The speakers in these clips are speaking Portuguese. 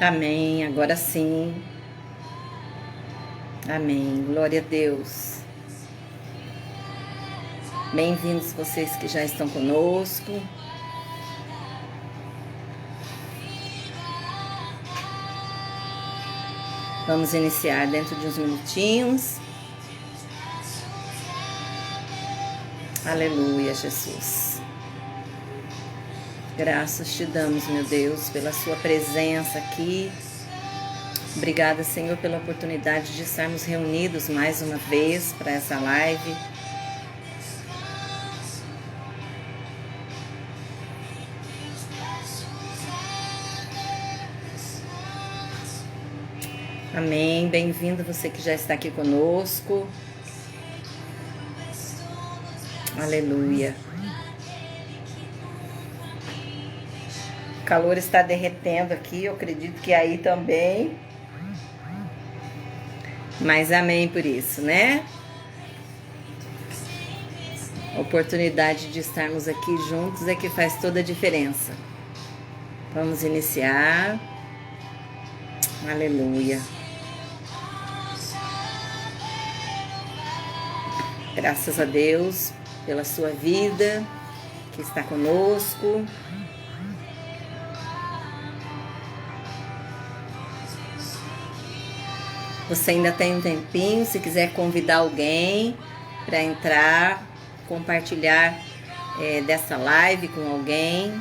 Amém. Agora sim. Amém. Glória a Deus. Bem-vindos vocês que já estão conosco. Vamos iniciar dentro de uns minutinhos. Aleluia, Jesus. Graças te damos, meu Deus, pela sua presença aqui. Obrigada, Senhor, pela oportunidade de estarmos reunidos mais uma vez para essa live. Amém. Bem-vindo você que já está aqui conosco. Aleluia. O calor está derretendo aqui, eu acredito que aí também. Mas amém por isso, né? A oportunidade de estarmos aqui juntos é que faz toda a diferença. Vamos iniciar. Aleluia. Graças a Deus pela sua vida que está conosco. Você ainda tem um tempinho, se quiser convidar alguém para entrar, compartilhar dessa live com alguém.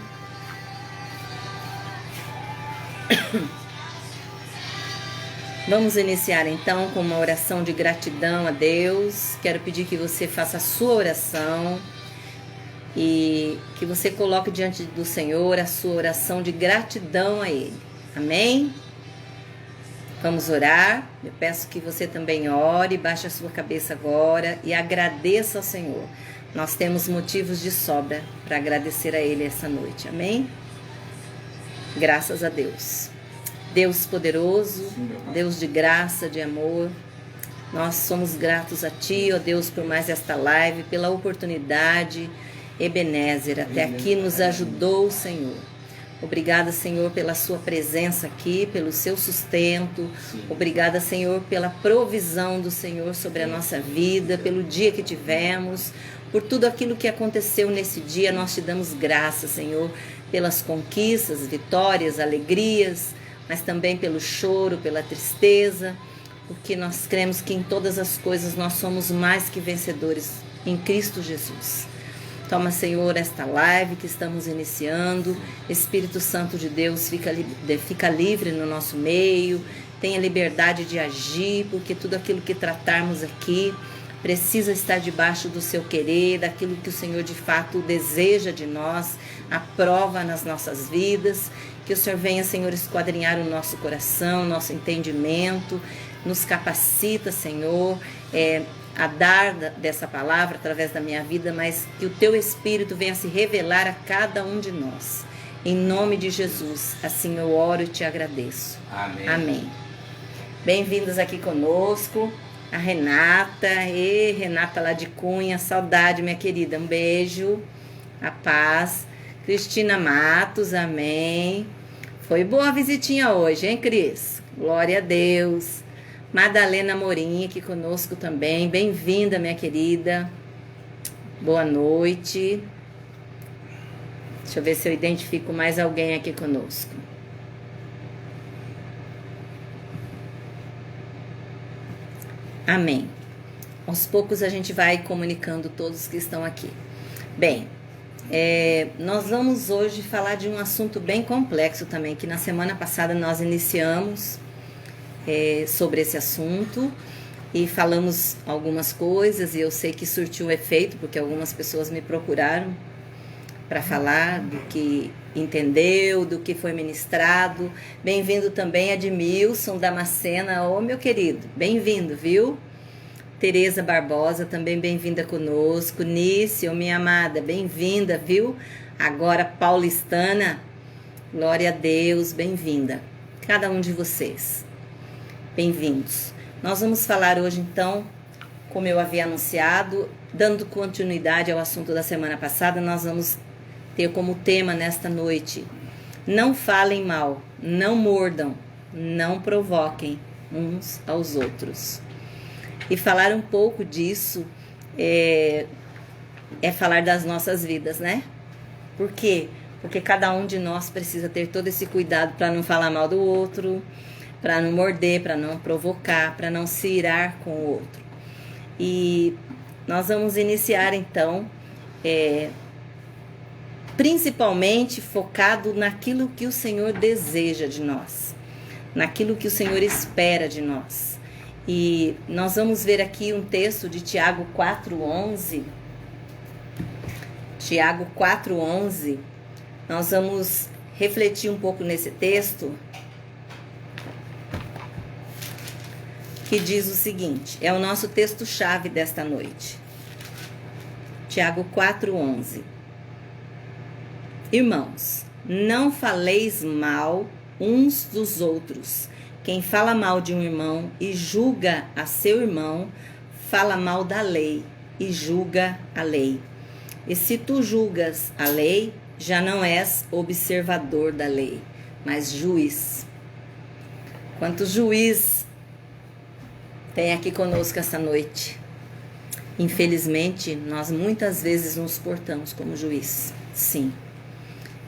Vamos iniciar então com uma oração de gratidão a Deus. Quero pedir que você faça a sua oração e que você coloque diante do Senhor a sua oração de gratidão a Ele. Amém? Vamos orar. Eu peço que você também ore, baixe a sua cabeça agora e agradeça ao Senhor. Nós temos motivos de sobra para agradecer a Ele essa noite. Amém? Graças a Deus. Deus poderoso, Deus de graça, de amor, nós somos gratos a Ti, ó Deus, por mais esta live, pela oportunidade. Ebenezer, até aqui nos ajudou o Senhor. Obrigada, Senhor, pela sua presença aqui, pelo seu sustento. Obrigada, Senhor, pela provisão do Senhor sobre a nossa vida, pelo dia que tivemos, por tudo aquilo que aconteceu nesse dia. Nós te damos graça, Senhor, pelas conquistas, vitórias, alegrias, mas também pelo choro, pela tristeza, porque nós cremos que em todas as coisas nós somos mais que vencedores em Cristo Jesus. Toma, Senhor, esta live que estamos iniciando. Espírito Santo de Deus, fica livre no nosso meio. Tenha liberdade de agir, porque tudo aquilo que tratarmos aqui precisa estar debaixo do seu querer, daquilo que o Senhor de fato deseja de nós, aprova nas nossas vidas. Que o Senhor venha, Senhor, esquadrinhar o nosso coração, nosso entendimento, nos capacita, Senhor, a dar dessa palavra através da minha vida, mas que o Teu Espírito venha se revelar a cada um de nós. Em nome de Jesus, assim eu oro e te agradeço. Amém. Amém. Bem-vindos aqui conosco, a Renata. Renata lá de Cunha, saudade, minha querida. Um beijo, a paz. Cristina Matos, amém. Foi boa a visitinha hoje, hein, Cris? Glória a Deus. Madalena Morim aqui conosco também. Bem-vinda, minha querida. Boa noite. Deixa eu ver se eu identifico mais alguém aqui conosco. Amém. Aos poucos a gente vai comunicando todos que estão aqui. Bem, nós vamos hoje falar de um assunto bem complexo também, que na semana passada nós iniciamos sobre esse assunto e falamos algumas coisas, e eu sei que surtiu efeito, porque algumas pessoas me procuraram para falar do que entendeu, do que foi ministrado. Bem-vindo também Edmilson Damascena, meu querido, bem-vindo, viu? Tereza Barbosa, também bem-vinda conosco. Nícia, minha amada, bem-vinda, viu? Agora paulistana, glória a Deus, bem-vinda. Cada um de vocês, bem-vindos. Nós vamos falar hoje, então, como eu havia anunciado, dando continuidade ao assunto da semana passada, nós vamos ter como tema nesta noite Não falem mal, não mordam, não provoquem uns aos outros. E falar um pouco disso é falar das nossas vidas, né? Por quê? Porque cada um de nós precisa ter todo esse cuidado para não falar mal do outro, para não morder, para não provocar, para não se irar com o outro. E nós vamos iniciar então, principalmente focado naquilo que o Senhor deseja de nós, naquilo que o Senhor espera de nós. E nós vamos ver aqui um texto de Tiago 4:11. Tiago 4:11. Nós vamos refletir um pouco nesse texto, que diz o seguinte, é o nosso texto-chave desta noite. Tiago 4:11. Irmãos, não faleis mal uns dos outros. Quem fala mal de um irmão e julga a seu irmão, fala mal da lei e julga a lei. E se tu julgas a lei, já não és observador da lei, mas juiz. Quantos juiz tem aqui conosco essa noite? Infelizmente, nós muitas vezes nos portamos como juiz. Sim.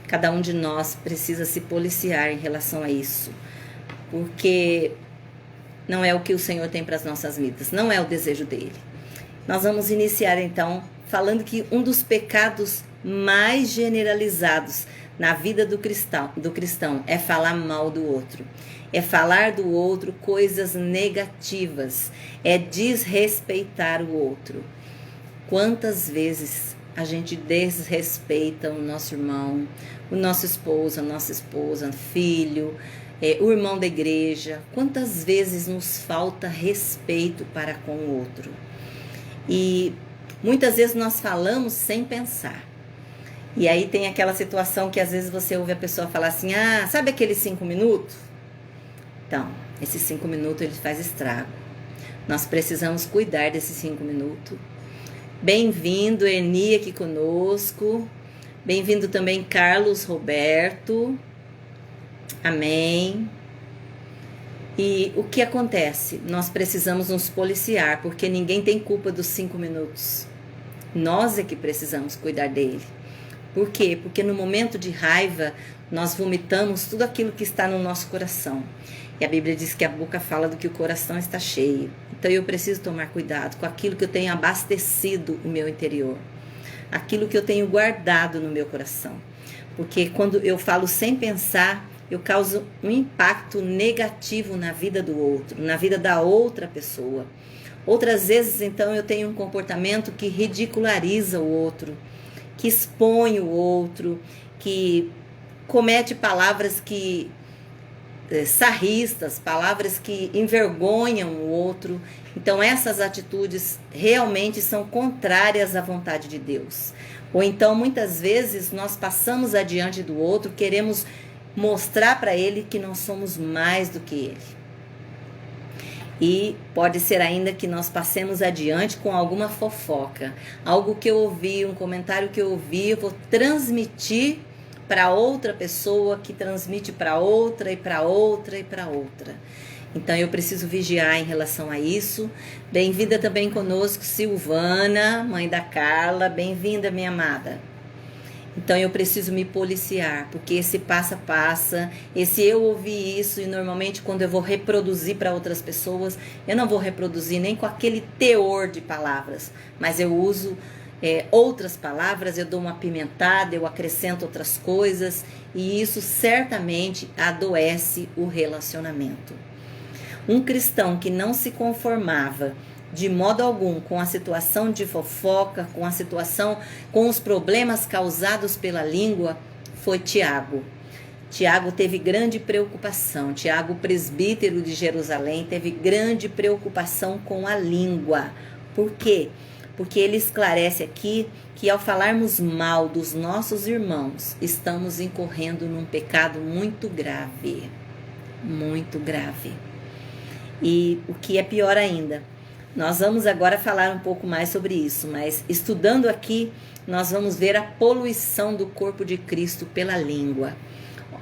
Cada um de nós precisa se policiar em relação a isso. Porque não é o que o Senhor tem para as nossas vidas. Não é o desejo dele. Nós vamos iniciar então falando que um dos pecados mais generalizados na vida do cristão é falar mal do outro. É falar do outro coisas negativas. É desrespeitar o outro. Quantas vezes a gente desrespeita o nosso irmão, o nosso esposo, a nossa esposa, filho, o irmão da igreja. Quantas vezes nos falta respeito para com o outro. E muitas vezes nós falamos sem pensar. E aí tem aquela situação que às vezes você ouve a pessoa falar assim, sabe aqueles 5 minutos? Então, esses 5 minutos ele faz estrago. Nós precisamos cuidar desses 5 minutos. Bem-vindo, Erni, aqui conosco. Bem-vindo também, Carlos Roberto. Amém. E o que acontece? Nós precisamos nos policiar, porque ninguém tem culpa dos 5 minutos. Nós é que precisamos cuidar dele. Por quê? Porque no momento de raiva, nós vomitamos tudo aquilo que está no nosso coração. E a Bíblia diz que a boca fala do que o coração está cheio. Então eu preciso tomar cuidado com aquilo que eu tenho abastecido o meu interior. Aquilo que eu tenho guardado no meu coração. Porque quando eu falo sem pensar, eu causo um impacto negativo na vida do outro, na vida da outra pessoa. Outras vezes, então, eu tenho um comportamento que ridiculariza o outro, que expõe o outro, que comete palavras que sarristas, palavras que envergonham o outro. Então essas atitudes realmente são contrárias à vontade de Deus. Ou então muitas vezes nós passamos adiante do outro, queremos mostrar para ele que nós somos mais do que ele. E pode ser ainda que nós passemos adiante com alguma fofoca, algo que eu ouvi, um comentário que eu ouvi, eu vou transmitir para outra pessoa, que transmite para outra e para outra e para outra. Então eu preciso vigiar em relação a isso. Bem-vinda também conosco, Silvana, mãe da Carla. Bem-vinda, minha amada. Então eu preciso me policiar, porque esse passa, esse eu ouvi isso, e normalmente quando eu vou reproduzir para outras pessoas, eu não vou reproduzir nem com aquele teor de palavras, mas eu uso outras palavras, eu dou uma apimentada, eu acrescento outras coisas, e isso certamente adoece o relacionamento. Um cristão que não se conformava de modo algum com a situação de fofoca, com a situação, com os problemas causados pela língua, foi Tiago. Tiago teve grande preocupação. Tiago, presbítero de Jerusalém, teve grande preocupação com a língua. Por quê? Porque ele esclarece aqui que ao falarmos mal dos nossos irmãos, estamos incorrendo num pecado muito grave. Muito grave. E o que é pior ainda, nós vamos agora falar um pouco mais sobre isso, mas estudando aqui, nós vamos ver a poluição do corpo de Cristo pela língua.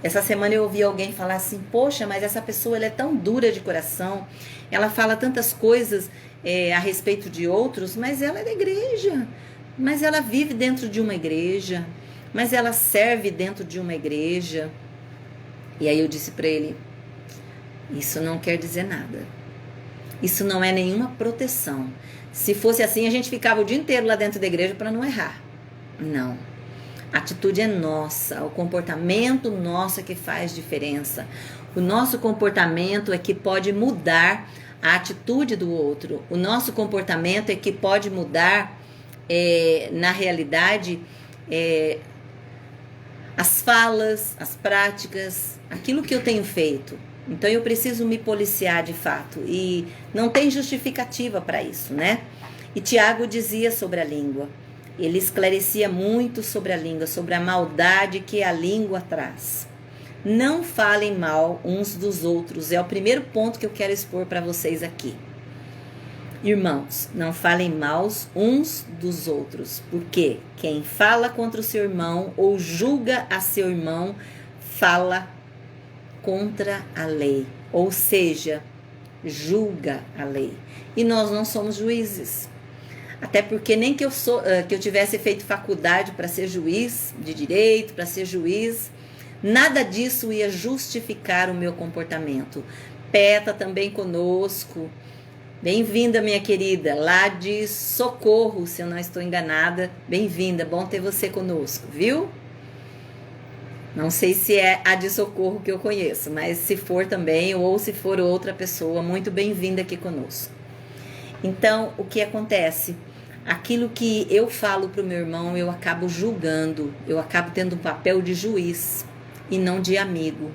Essa semana eu ouvi alguém falar assim, poxa, mas essa pessoa ela é tão dura de coração, ela fala tantas coisas a respeito de outros, mas ela é da igreja, mas ela vive dentro de uma igreja, mas ela serve dentro de uma igreja. E aí eu disse para ele, isso não quer dizer nada, isso não é nenhuma proteção. Se fosse assim, a gente ficava o dia inteiro lá dentro da igreja para não errar. Não. A atitude é nossa, o comportamento nosso é que faz diferença. O nosso comportamento é que pode mudar a atitude do outro. O nosso comportamento é que pode mudar, na realidade, as falas, as práticas, aquilo que eu tenho feito. Então eu preciso me policiar de fato e não tem justificativa para isso, né? E Tiago dizia sobre a língua. Ele esclarecia muito sobre a língua, sobre a maldade que a língua traz. Não falem mal uns dos outros, é o primeiro ponto que eu quero expor para vocês aqui. Irmãos, não falem mal uns dos outros, porque quem fala contra o seu irmão ou julga a seu irmão, fala contra a lei, ou seja, julga a lei. E nós não somos juízes. Até porque nem que eu tivesse feito faculdade para ser juiz de direito, para ser juiz, nada disso ia justificar o meu comportamento. Peta também conosco. Bem-vinda, minha querida, lá de Socorro, se eu não estou enganada. Bem-vinda, bom ter você conosco, viu? Não sei se é a de Socorro que eu conheço, mas se for também, ou se for outra pessoa, muito bem-vinda aqui conosco. Então, o que acontece? Aquilo que eu falo para o meu irmão, eu acabo julgando, eu acabo tendo um papel de juiz e não de amigo.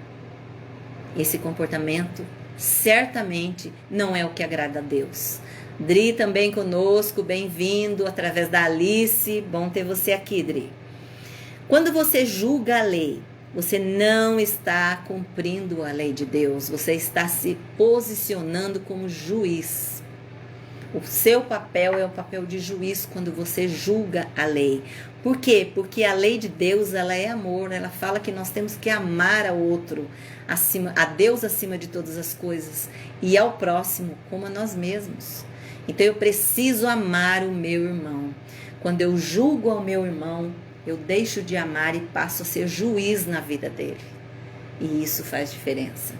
Esse comportamento certamente não é o que agrada a Deus. Dri também conosco, bem-vindo através da Alice, bom ter você aqui, Dri. Quando você julga a lei, você não está cumprindo a lei de Deus, você está se posicionando como juiz. O seu papel é o papel de juiz quando você julga a lei. Por quê? Porque a lei de Deus, ela é amor, ela fala que nós temos que amar ao outro, a Deus acima de todas as coisas, e ao próximo como a nós mesmos. Então eu preciso amar o meu irmão. Quando eu julgo ao meu irmão, eu deixo de amar e passo a ser juiz na vida dele. E isso faz diferença.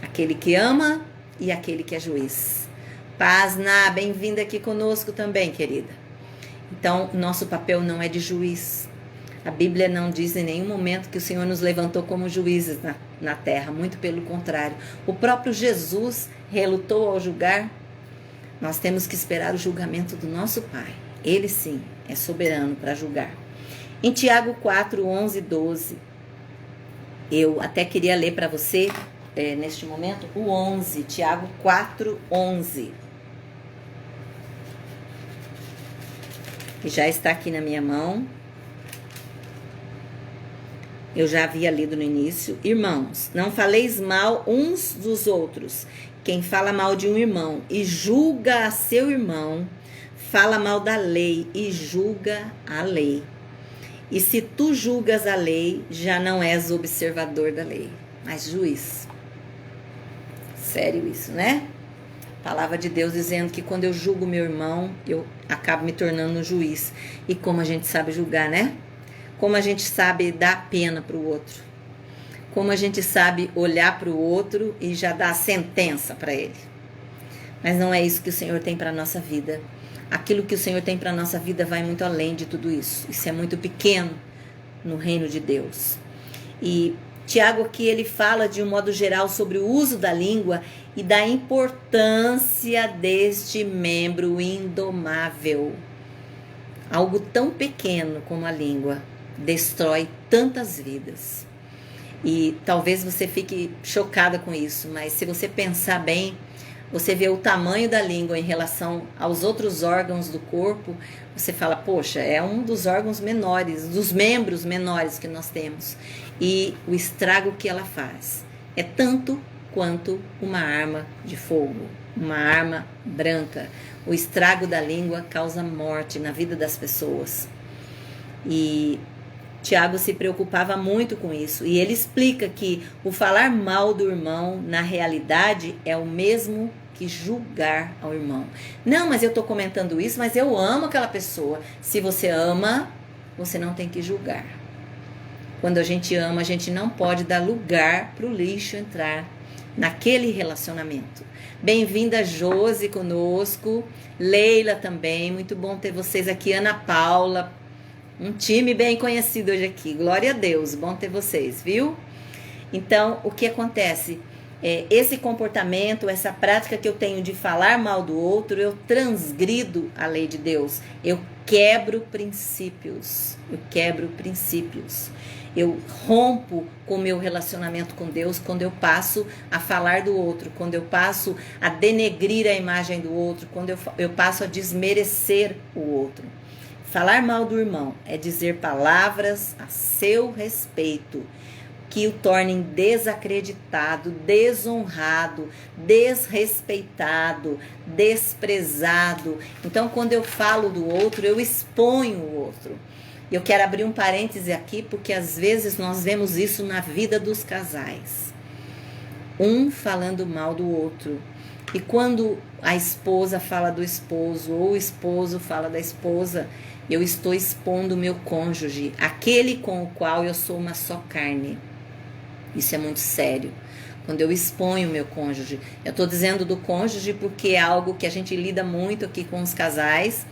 Aquele que ama e aquele que é juiz. Paz, Ná, bem-vinda aqui conosco também, querida. Então, nosso papel não é de juiz. A Bíblia não diz em nenhum momento que o Senhor nos levantou como juízes na terra, muito pelo contrário. O próprio Jesus relutou ao julgar. Nós temos que esperar o julgamento do nosso Pai. Ele sim é soberano para julgar. Em Tiago 4, 11 e 12, eu até queria ler para você, neste momento, o 11, Tiago 4, 11. Que já está aqui na minha mão. Eu já havia lido no início. Irmãos, não faleis mal uns dos outros. Quem fala mal de um irmão e julga a seu irmão, fala mal da lei e julga a lei. E se tu julgas a lei, já não és observador da lei, mas juiz. Sério isso, né? Palavra de Deus dizendo que quando eu julgo meu irmão, eu acabo me tornando um juiz. E como a gente sabe julgar, né? Como a gente sabe dar pena para o outro. Como a gente sabe olhar para o outro e já dar a sentença para ele. Mas não é isso que o Senhor tem para a nossa vida. Aquilo que o Senhor tem para a nossa vida vai muito além de tudo isso. Isso é muito pequeno no reino de Deus. E Tiago aqui ele fala de um modo geral sobre o uso da língua e da importância deste membro indomável. Algo tão pequeno como a língua destrói tantas vidas. E talvez você fique chocada com isso, mas se você pensar bem, você vê o tamanho da língua em relação aos outros órgãos do corpo, você fala, poxa, é um dos órgãos menores, dos membros menores que nós temos. E o estrago que ela faz é tanto quanto uma arma de fogo, uma arma branca. O estrago da língua causa morte na vida das pessoas. E Tiago se preocupava muito com isso. E ele explica que o falar mal do irmão, na realidade, é o mesmo que julgar ao irmão. Não, mas eu estou comentando isso, mas eu amo aquela pessoa. Se você ama, você não tem que julgar. Quando a gente ama, a gente não pode dar lugar para o lixo entrar naquele relacionamento. Bem-vinda, Josi, conosco. Leila também, muito bom ter vocês aqui. Ana Paula, um time bem conhecido hoje aqui. Glória a Deus, bom ter vocês, viu? Então, o que acontece? Esse comportamento, essa prática que eu tenho de falar mal do outro, eu transgrido a lei de Deus. Eu quebro princípios. Eu rompo com o meu relacionamento com Deus quando eu passo a falar do outro, quando eu passo a denegrir a imagem do outro, quando eu passo a desmerecer o outro. Falar mal do irmão é dizer palavras a seu respeito que o tornem desacreditado, desonrado, desrespeitado, desprezado. Então, quando eu falo do outro, eu exponho o outro. Eu quero abrir um parêntese aqui, porque às vezes nós vemos isso na vida dos casais. Um falando mal do outro. E quando a esposa fala do esposo, ou o esposo fala da esposa, eu estou expondo o meu cônjuge, aquele com o qual eu sou uma só carne. Isso é muito sério. Quando eu exponho o meu cônjuge. Eu estou dizendo do cônjuge porque é algo que a gente lida muito aqui com os casais.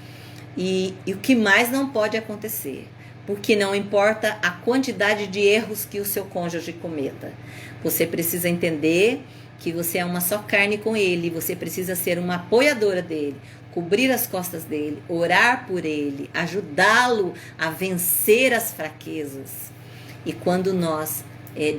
E o que mais não pode acontecer. Porque não importa a quantidade de erros que o seu cônjuge cometa. Você precisa entender que você é uma só carne com ele. Você precisa ser uma apoiadora dele. Cobrir as costas dele. Orar por ele. Ajudá-lo a vencer as fraquezas. E quando nós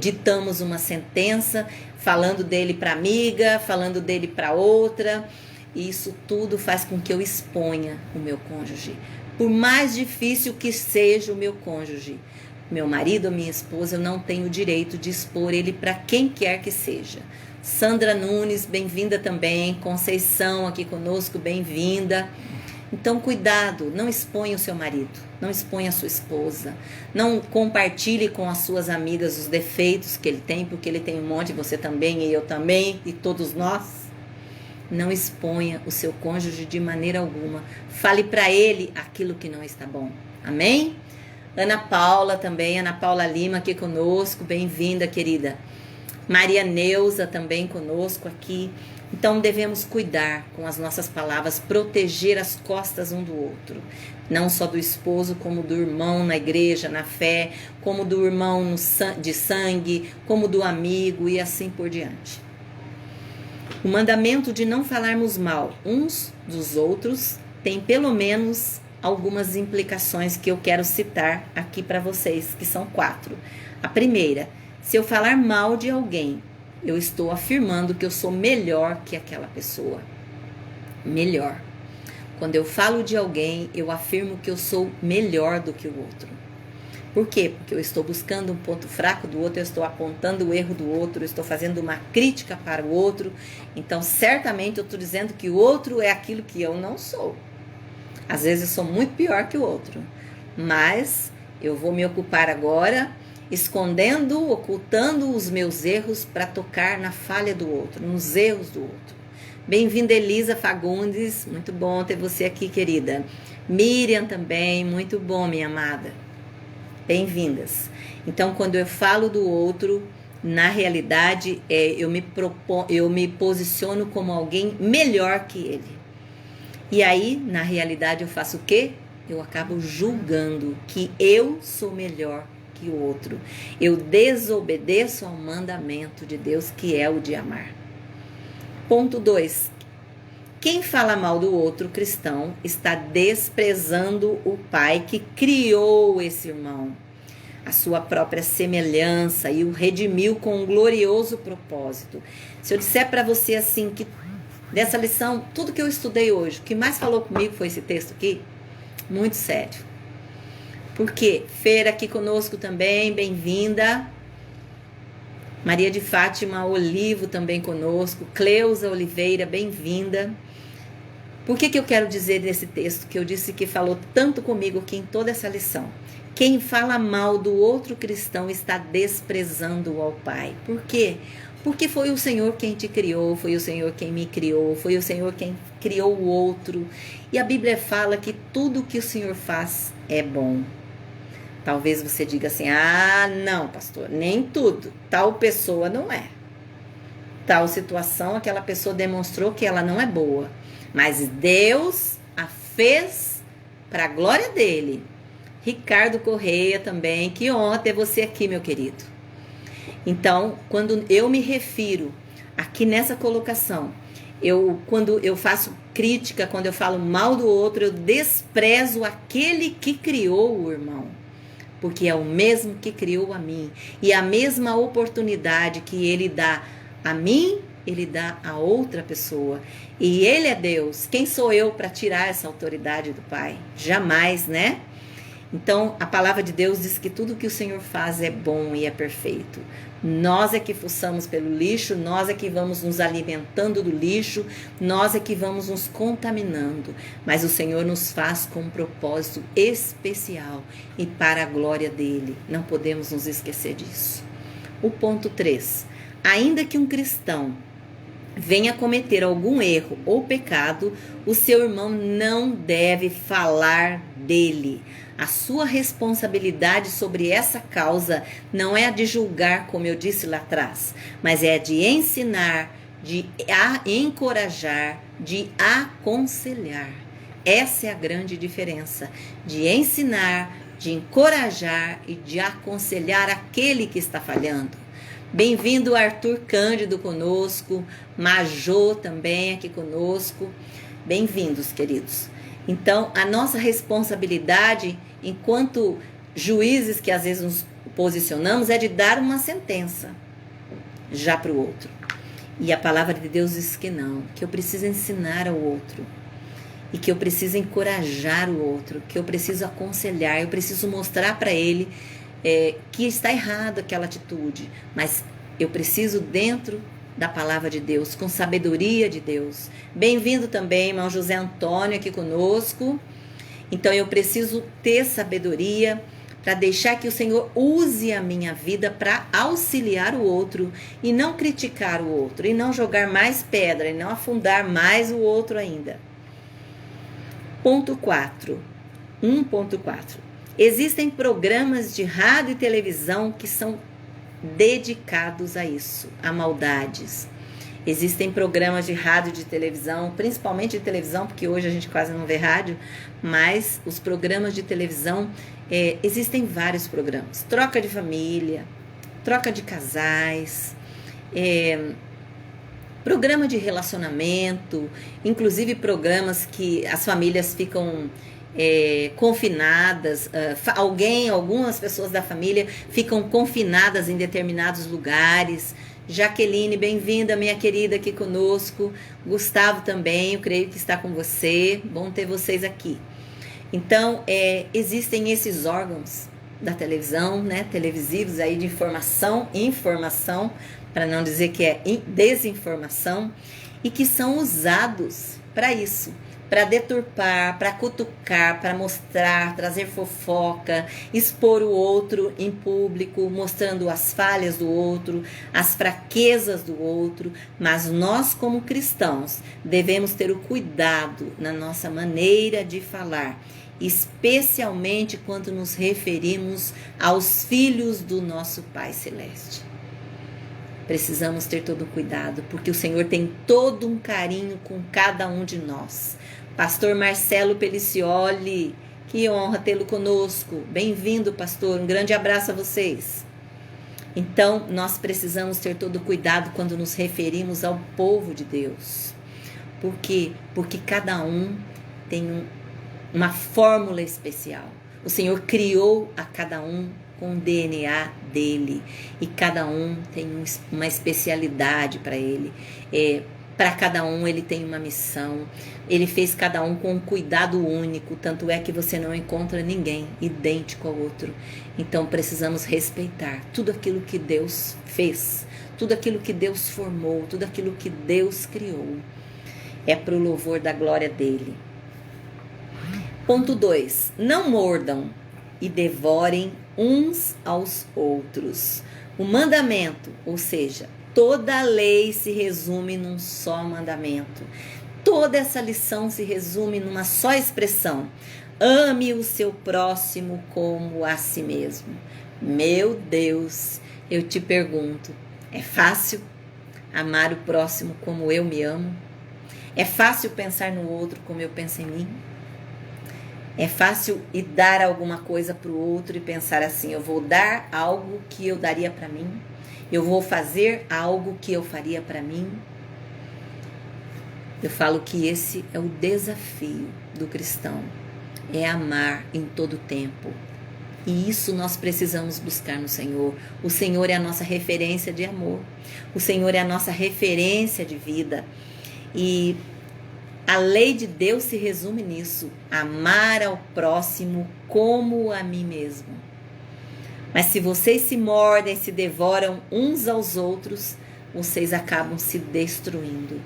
ditamos uma sentença, falando dele para amiga, falando dele para outra, e isso tudo faz com que eu exponha o meu cônjuge. Por mais difícil que seja o meu cônjuge, meu marido ou minha esposa, eu não tenho o direito de expor ele para quem quer que seja. Sandra Nunes, bem-vinda também. Conceição aqui conosco, bem-vinda. Então, cuidado, não exponha o seu marido, não exponha a sua esposa, não compartilhe com as suas amigas os defeitos que ele tem, porque ele tem um monte, você também, e eu também, e todos nós. Não exponha o seu cônjuge de maneira alguma. Fale para ele aquilo que não está bom. Amém? Ana Paula também, Ana Paula Lima aqui conosco, bem-vinda, querida. Maria Neuza também conosco aqui. Então devemos cuidar com as nossas palavras, proteger as costas um do outro. Não só do esposo, como do irmão na igreja, na fé, como do irmão de sangue, como do amigo e assim por diante. O mandamento de não falarmos mal uns dos outros tem pelo menos algumas implicações que eu quero citar aqui para vocês, que são 4. A primeira, se eu falar mal de alguém, eu estou afirmando que eu sou melhor que aquela pessoa. Melhor. Quando eu falo de alguém, eu afirmo que eu sou melhor do que o outro. Por quê? Porque eu estou buscando um ponto fraco do outro, eu estou apontando o erro do outro, eu estou fazendo uma crítica para o outro. Então, certamente, eu estou dizendo que o outro é aquilo que eu não sou. Às vezes, eu sou muito pior que o outro. Mas, eu vou me ocupar agora escondendo, ocultando os meus erros para tocar na falha do outro, nos erros do outro. Bem-vinda, Elisa Fagundes, muito bom ter você aqui, querida. Miriam também, muito bom, minha amada. Bem-vindas. Então, quando eu falo do outro, na realidade, eu me posiciono como alguém melhor que ele. E aí, na realidade, eu faço o quê? Eu acabo julgando que eu sou melhor que o outro. Eu desobedeço ao mandamento de Deus, que é o de amar. Ponto 2. Quem fala mal do outro cristão está desprezando o Pai que criou esse irmão, a sua própria semelhança, e o redimiu com um glorioso propósito. Se eu disser para você assim, que dessa lição, tudo que eu estudei hoje, o que mais falou comigo foi esse texto aqui, muito sério. Por quê? Feira aqui conosco também, bem-vinda. Maria de Fátima Olivo também conosco. Cleusa Oliveira, bem-vinda. Por que eu quero dizer nesse texto que eu disse que falou tanto comigo aqui em toda essa lição? Quem fala mal do outro cristão está desprezando ao Pai. Por quê? Porque foi o Senhor quem te criou, foi o Senhor quem me criou, foi o Senhor quem criou o outro. E a Bíblia fala que tudo que o Senhor faz é bom. Talvez você diga assim, não, pastor, nem tudo. Tal pessoa não é. Tal situação, aquela pessoa demonstrou que ela não é boa. Mas Deus a fez para a glória dele. Ricardo Correia também, que honra ter você aqui, meu querido. Então, quando eu me refiro aqui nessa colocação, quando eu faço crítica, quando eu falo mal do outro, eu desprezo aquele que criou o irmão. Porque é o mesmo que criou a mim. E a mesma oportunidade que ele dá a mim, ele dá a outra pessoa. E ele é Deus. Quem sou eu para tirar essa autoridade do Pai? Jamais, né? Então, a palavra de Deus diz que tudo que o Senhor faz é bom e é perfeito. Nós é que fuçamos pelo lixo, nós é que vamos nos alimentando do lixo, nós é que vamos nos contaminando. Mas o Senhor nos faz com um propósito especial e para a glória dele. Não podemos nos esquecer disso. O ponto 3. Ainda que um cristão venha cometer algum erro ou pecado, o seu irmão não deve falar dele. A sua responsabilidade sobre essa causa não é a de julgar, como eu disse lá atrás, mas é a de ensinar, de encorajar, de aconselhar. Essa é a grande diferença, de ensinar, de encorajar e de aconselhar aquele que está falhando. Bem-vindo Arthur Cândido conosco, Majô também aqui conosco. Bem-vindos, queridos. Então, a nossa responsabilidade, enquanto juízes que às vezes nos posicionamos, é de dar uma sentença já para o outro. E a palavra de Deus diz que não, que eu preciso ensinar ao outro. E que eu preciso encorajar o outro, que eu preciso aconselhar, eu preciso mostrar para ele que está errado aquela atitude, mas eu preciso dentro da palavra de Deus, com sabedoria de Deus. Bem-vindo também, irmão José Antônio aqui conosco. Então eu preciso ter sabedoria para deixar que o Senhor use a minha vida para auxiliar o outro e não criticar o outro, e não jogar mais pedra, e não afundar mais o outro ainda. Ponto 4. 1.4. Existem programas de rádio e televisão que são dedicados a isso, a maldades. Existem programas de rádio e de televisão, principalmente de televisão, porque hoje a gente quase não vê rádio, mas os programas de televisão, existem vários programas. Troca de família, troca de casais, programa de relacionamento, inclusive programas que as famílias ficam confinadas, algumas pessoas da família ficam confinadas em determinados lugares. Jaqueline, bem-vinda, minha querida, aqui conosco. Gustavo também, eu creio que está com você. Bom ter vocês aqui. Então, existem esses órgãos da televisão, né, televisivos aí de informação, para não dizer que é desinformação, e que são usados para isso. Para deturpar, para cutucar, para mostrar, trazer fofoca, expor o outro em público, mostrando as falhas do outro, as fraquezas do outro. Mas nós, como cristãos, devemos ter o cuidado na nossa maneira de falar, especialmente quando nos referimos aos filhos do nosso Pai Celeste. Precisamos ter todo o cuidado, porque o Senhor tem todo um carinho com cada um de nós. Pastor Marcelo Pelicioli, que honra tê-lo conosco. Bem-vindo, pastor. Um grande abraço a vocês. Então, nós precisamos ter todo o cuidado quando nos referimos ao povo de Deus. Por quê? Porque cada um tem uma fórmula especial. O Senhor criou a cada um com o DNA dele, e cada um tem uma especialidade para ele. Para cada um ele tem uma missão. Ele fez cada um com um cuidado único, tanto é que você não encontra ninguém idêntico ao outro. Então precisamos respeitar tudo aquilo que Deus fez, tudo aquilo que Deus formou, tudo aquilo que Deus criou. É para o louvor da glória dele. Ponto 2. Não mordam. e devorem uns aos outros. O mandamento, ou seja, toda a lei se resume num só mandamento. Toda essa lição se resume numa só expressão: ame o seu próximo como a si mesmo. Meu Deus, eu te pergunto, é fácil amar o próximo como eu me amo? É fácil pensar no outro como eu penso em mim? É fácil ir dar alguma coisa para o outro e pensar assim: eu vou dar algo que eu daria para mim? Eu vou fazer algo que eu faria para mim? Eu falo que esse é o desafio do cristão, é amar em todo tempo. E isso nós precisamos buscar no Senhor. O Senhor é a nossa referência de amor. O Senhor é a nossa referência de vida. E a lei de Deus se resume nisso: amar ao próximo como a mim mesmo. Mas se vocês se mordem, se devoram uns aos outros, vocês acabam se destruindo.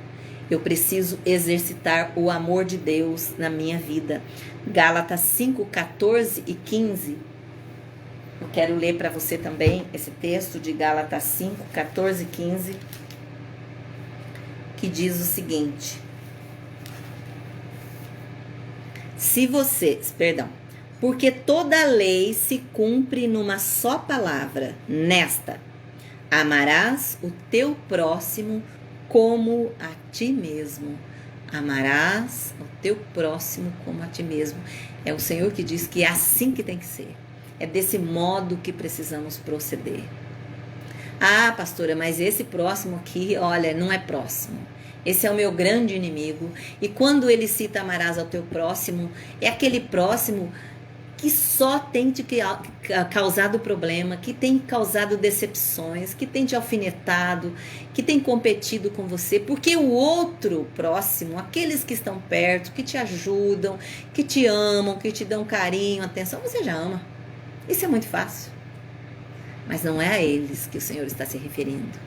Eu preciso exercitar o amor de Deus na minha vida. Gálatas 5, 14 e 15. Eu quero ler para você também esse texto de Gálatas 5, 14 e 15, que diz o seguinte: porque toda a lei se cumpre numa só palavra, nesta: amarás o teu próximo como a ti mesmo. Amarás o teu próximo como a ti mesmo. É o Senhor que diz que é assim que tem que ser. É desse modo que precisamos proceder. Ah, pastora, mas esse próximo aqui, olha, não é próximo. Esse é o meu grande inimigo. E quando ele cita amarás ao teu próximo, é aquele próximo que só tem te causado problema, que tem causado decepções, que tem te alfinetado, que tem competido com você, porque o outro próximo, aqueles que estão perto, que te ajudam, que te amam, que te dão carinho, atenção, você já ama. Isso é muito fácil. Mas não é a eles que o Senhor está se referindo.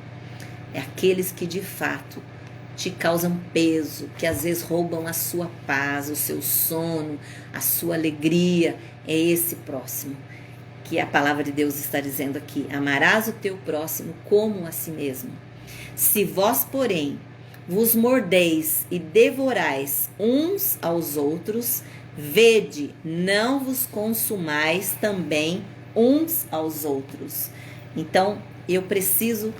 É aqueles que de fato te causam peso, que às vezes roubam a sua paz, o seu sono, a sua alegria. É esse próximo que a palavra de Deus está dizendo aqui: amarás o teu próximo como a si mesmo. Se vós, porém, vos mordeis e devorais uns aos outros, vede, não vos consumais também uns aos outros. Então, eu preciso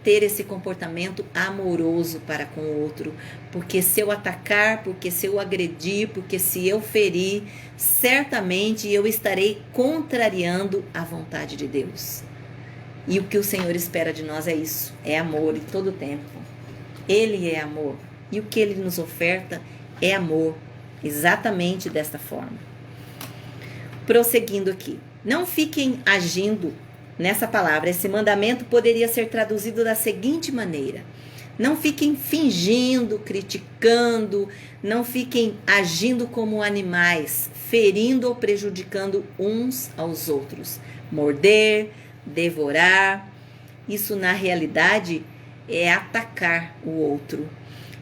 ter esse comportamento amoroso para com o outro, porque se eu atacar, porque se eu agredir, porque se eu ferir, certamente eu estarei contrariando a vontade de Deus. E o que o Senhor espera de nós é isso, é amor em todo tempo. Ele é amor, e o que Ele nos oferta é amor, exatamente desta forma. Prosseguindo aqui, não fiquem agindo. Nessa palavra, esse mandamento poderia ser traduzido da seguinte maneira: não fiquem fingindo, criticando, não fiquem agindo como animais, ferindo ou prejudicando uns aos outros. Morder, devorar, isso na realidade é atacar o outro.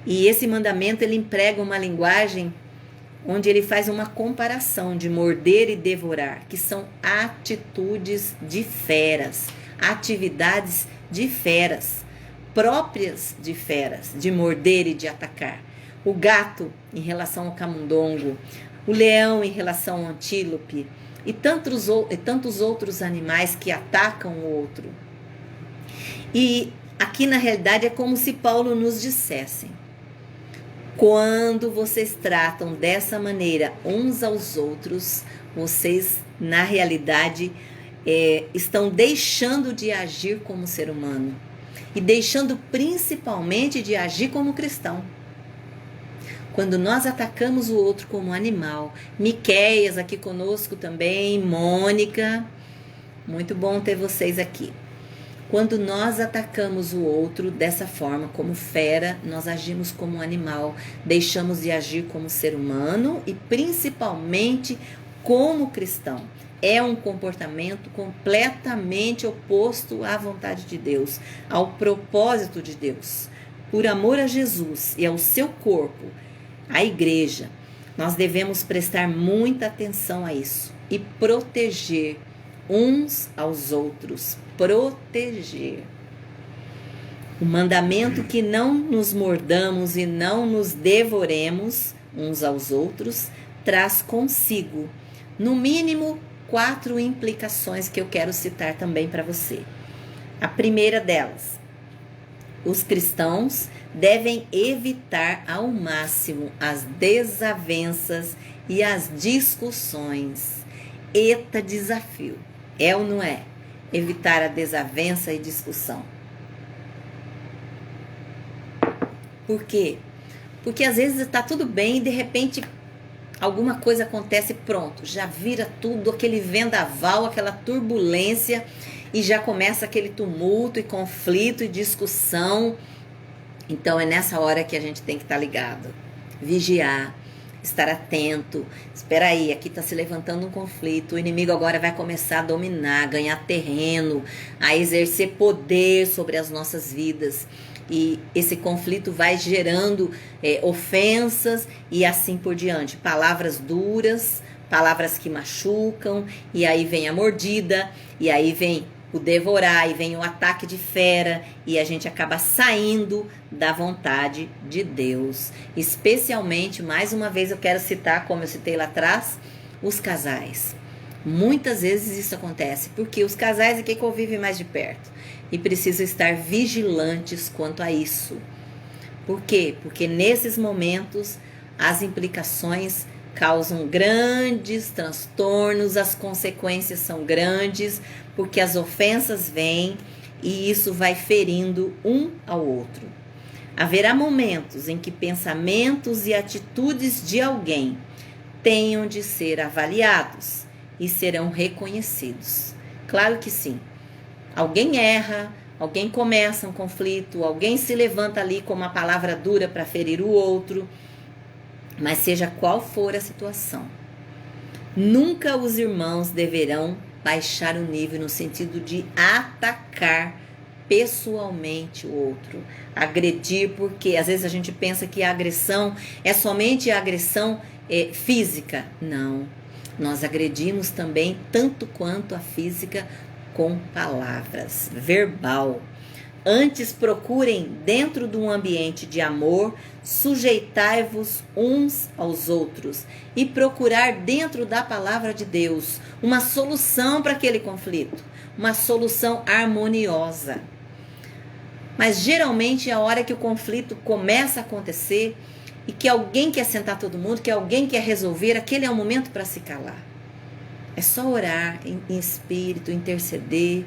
E esse mandamento ele emprega uma linguagem onde ele faz uma comparação de morder e devorar, que são atitudes de feras, atividades de feras, próprias de feras, de morder e de atacar. O gato em relação ao camundongo, o leão em relação ao antílope e tantos outros animais que atacam o outro. E aqui na realidade é como se Paulo nos dissesse: quando vocês tratam dessa maneira uns aos outros, vocês, na realidade, estão deixando de agir como ser humano e deixando principalmente de agir como cristão. Quando nós atacamos o outro como animal, Miqueias aqui conosco também, Mônica, muito bom ter vocês aqui. Quando nós atacamos o outro dessa forma, como fera, nós agimos como um animal, deixamos de agir como ser humano e principalmente como cristão. É um comportamento completamente oposto à vontade de Deus, ao propósito de Deus. Por amor a Jesus e ao seu corpo, a igreja, nós devemos prestar muita atenção a isso e proteger uns aos outros. Proteger. O mandamento que não nos mordamos e não nos devoremos uns aos outros traz consigo, no mínimo, 4 implicações que eu quero citar também para você. A primeira delas: os cristãos devem evitar ao máximo as desavenças e as discussões. Eita desafio! É ou não é? Evitar a desavença e discussão. Por quê? Porque às vezes está tudo bem e de repente alguma coisa acontece e pronto, já vira tudo aquele vendaval, aquela turbulência e já começa aquele tumulto e conflito e discussão. Então é nessa hora que a gente tem que estar ligado, vigiar, estar atento. Espera aí, aqui está se levantando um conflito, o inimigo agora vai começar a dominar, ganhar terreno, a exercer poder sobre as nossas vidas. E esse conflito vai gerando ofensas e assim por diante. Palavras duras, palavras que machucam, e aí vem a mordida, e aí vem o devorar, e vem o ataque de fera, e a gente acaba saindo da vontade de Deus. Especialmente, mais uma vez eu quero citar, como eu citei lá atrás, os casais. Muitas vezes isso acontece, porque os casais é que convivem mais de perto. E precisam estar vigilantes quanto a isso. Por quê? Porque nesses momentos as implicações causam grandes transtornos, as consequências são grandes, porque as ofensas vêm e isso vai ferindo um ao outro. Haverá momentos em que pensamentos e atitudes de alguém tenham de ser avaliados e serão reconhecidos. Claro que sim. Alguém erra, alguém começa um conflito, alguém se levanta ali com uma palavra dura para ferir o outro, mas seja qual for a situação, nunca os irmãos deverão baixar o nível no sentido de atacar pessoalmente o outro, agredir, porque às vezes a gente pensa que a agressão é somente a agressão física. Não, nós agredimos também tanto quanto a física, com palavras, verbal. Antes procurem, dentro de um ambiente de amor, sujeitai-vos uns aos outros e procurar dentro da palavra de Deus uma solução para aquele conflito, uma solução harmoniosa. Mas geralmente é a hora que o conflito começa a acontecer e que alguém quer sentar todo mundo, que alguém quer resolver, aquele é o momento para se calar. É só orar em espírito, interceder,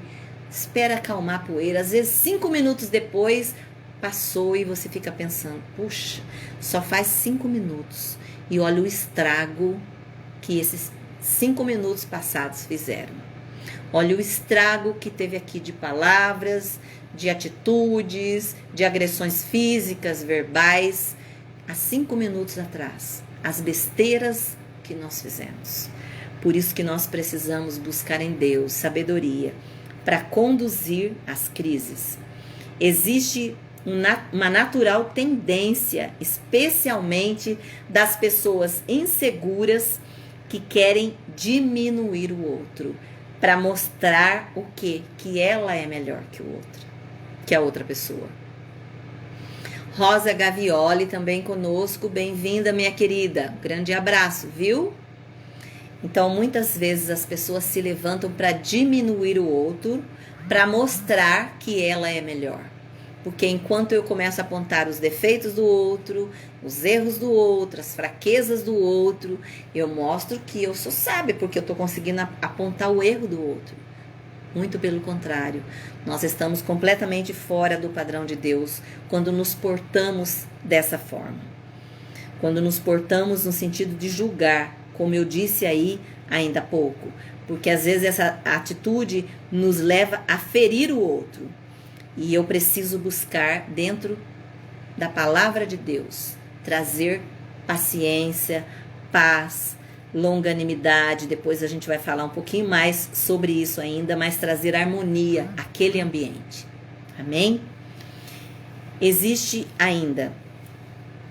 espera acalmar a poeira. Às vezes 5 minutos depois passou e você fica pensando, puxa, só faz 5 minutos. E olha o estrago que esses 5 minutos passados fizeram. Olha o estrago que teve aqui de palavras, de atitudes, de agressões físicas, verbais, há 5 minutos atrás. As besteiras que nós fizemos. Por isso que nós precisamos buscar em Deus sabedoria para conduzir as crises. Existe uma natural tendência, especialmente das pessoas inseguras que querem diminuir o outro, para mostrar o quê? Que ela é melhor que o outro, que a outra pessoa. Rosa Gavioli também conosco, bem-vinda, minha querida. Um grande abraço, viu? Então, muitas vezes as pessoas se levantam para diminuir o outro, para mostrar que ela é melhor. Porque enquanto eu começo a apontar os defeitos do outro, os erros do outro, as fraquezas do outro, eu mostro que eu sou sábia, porque eu estou conseguindo apontar o erro do outro. Muito pelo contrário, nós estamos completamente fora do padrão de Deus quando nos portamos dessa forma. Quando nos portamos no sentido de julgar, como eu disse aí ainda há pouco, porque às vezes essa atitude nos leva a ferir o outro. E eu preciso buscar dentro da palavra de Deus, trazer paciência, paz, longanimidade. Depois a gente vai falar um pouquinho mais sobre isso ainda, mas trazer harmonia àquele ambiente. Amém? Existe ainda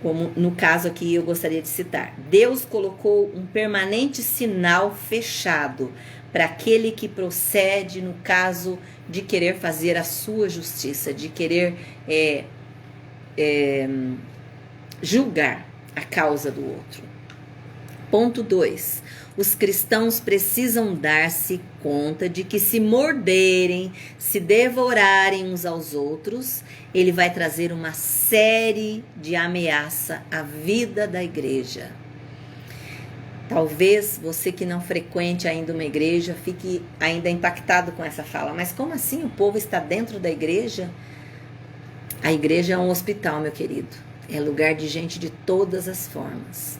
Como no caso aqui eu gostaria de citar. Deus colocou um permanente sinal fechado para aquele que procede no caso de querer fazer a sua justiça, de querer julgar a causa do outro. Ponto 2. Os cristãos precisam dar-se conta de que se morderem, se devorarem uns aos outros, ele vai trazer uma série de ameaças à vida da igreja. Talvez você que não frequente ainda uma igreja fique ainda impactado com essa fala. Mas como assim o povo está dentro da igreja? A igreja é um hospital, meu querido. É lugar de gente de todas as formas.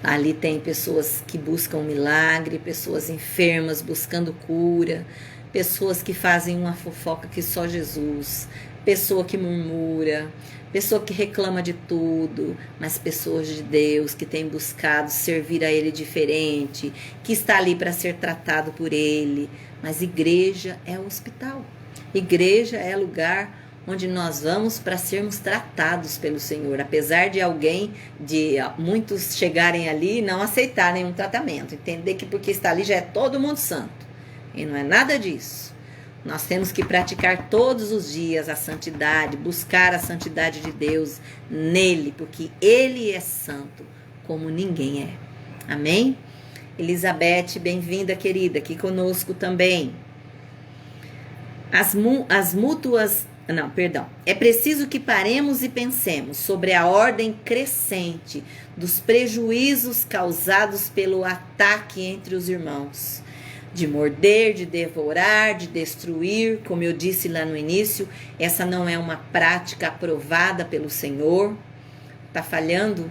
Ali tem pessoas que buscam milagre, pessoas enfermas buscando cura, pessoas que fazem uma fofoca que só Jesus, pessoa que murmura, pessoa que reclama de tudo, mas pessoas de Deus que têm buscado servir a Ele diferente, que está ali para ser tratado por Ele. Mas igreja é o hospital. Igreja é lugar onde nós vamos para sermos tratados pelo Senhor, apesar de muitos chegarem ali e não aceitarem um tratamento, entender que porque está ali já é todo mundo santo, e não é nada disso. Nós temos que praticar todos os dias a santidade, buscar a santidade de Deus nele, porque Ele é santo como ninguém é. Amém? Elizabeth, bem-vinda, querida, aqui conosco também. É preciso que paremos e pensemos sobre a ordem crescente dos prejuízos causados pelo ataque entre os irmãos. De morder, de devorar, de destruir, como eu disse lá no início, essa não é uma prática aprovada pelo Senhor. Tá falhando?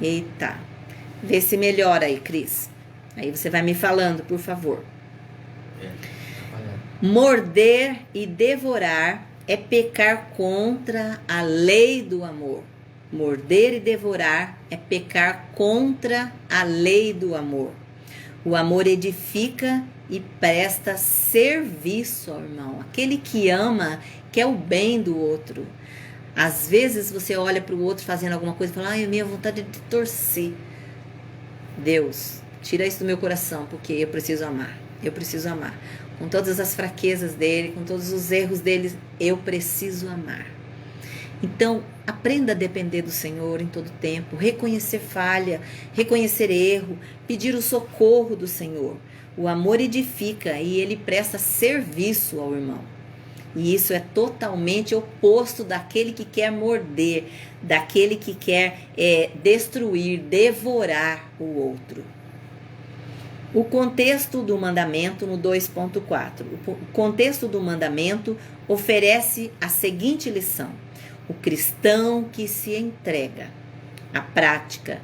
Eita. Vê se melhora aí, Cris. Aí você vai me falando, por favor. Morder e devorar é pecar contra a lei do amor. Morder e devorar é pecar contra a lei do amor. O amor edifica e presta serviço ao irmão. Aquele que ama quer o bem do outro. Às vezes você olha para o outro fazendo alguma coisa e fala, ai, minha vontade de torcer. Deus, tira isso do meu coração, porque eu preciso amar. Eu preciso amar. Com todas as fraquezas dele, com todos os erros dele, eu preciso amar. Então, aprenda a depender do Senhor em todo tempo, reconhecer falha, reconhecer erro, pedir o socorro do Senhor. O amor edifica e ele presta serviço ao irmão. E isso é totalmente oposto daquele que quer morder, daquele que quer destruir, devorar o outro. O contexto do mandamento no 2.4. O contexto do mandamento oferece a seguinte lição. O cristão que se entrega à prática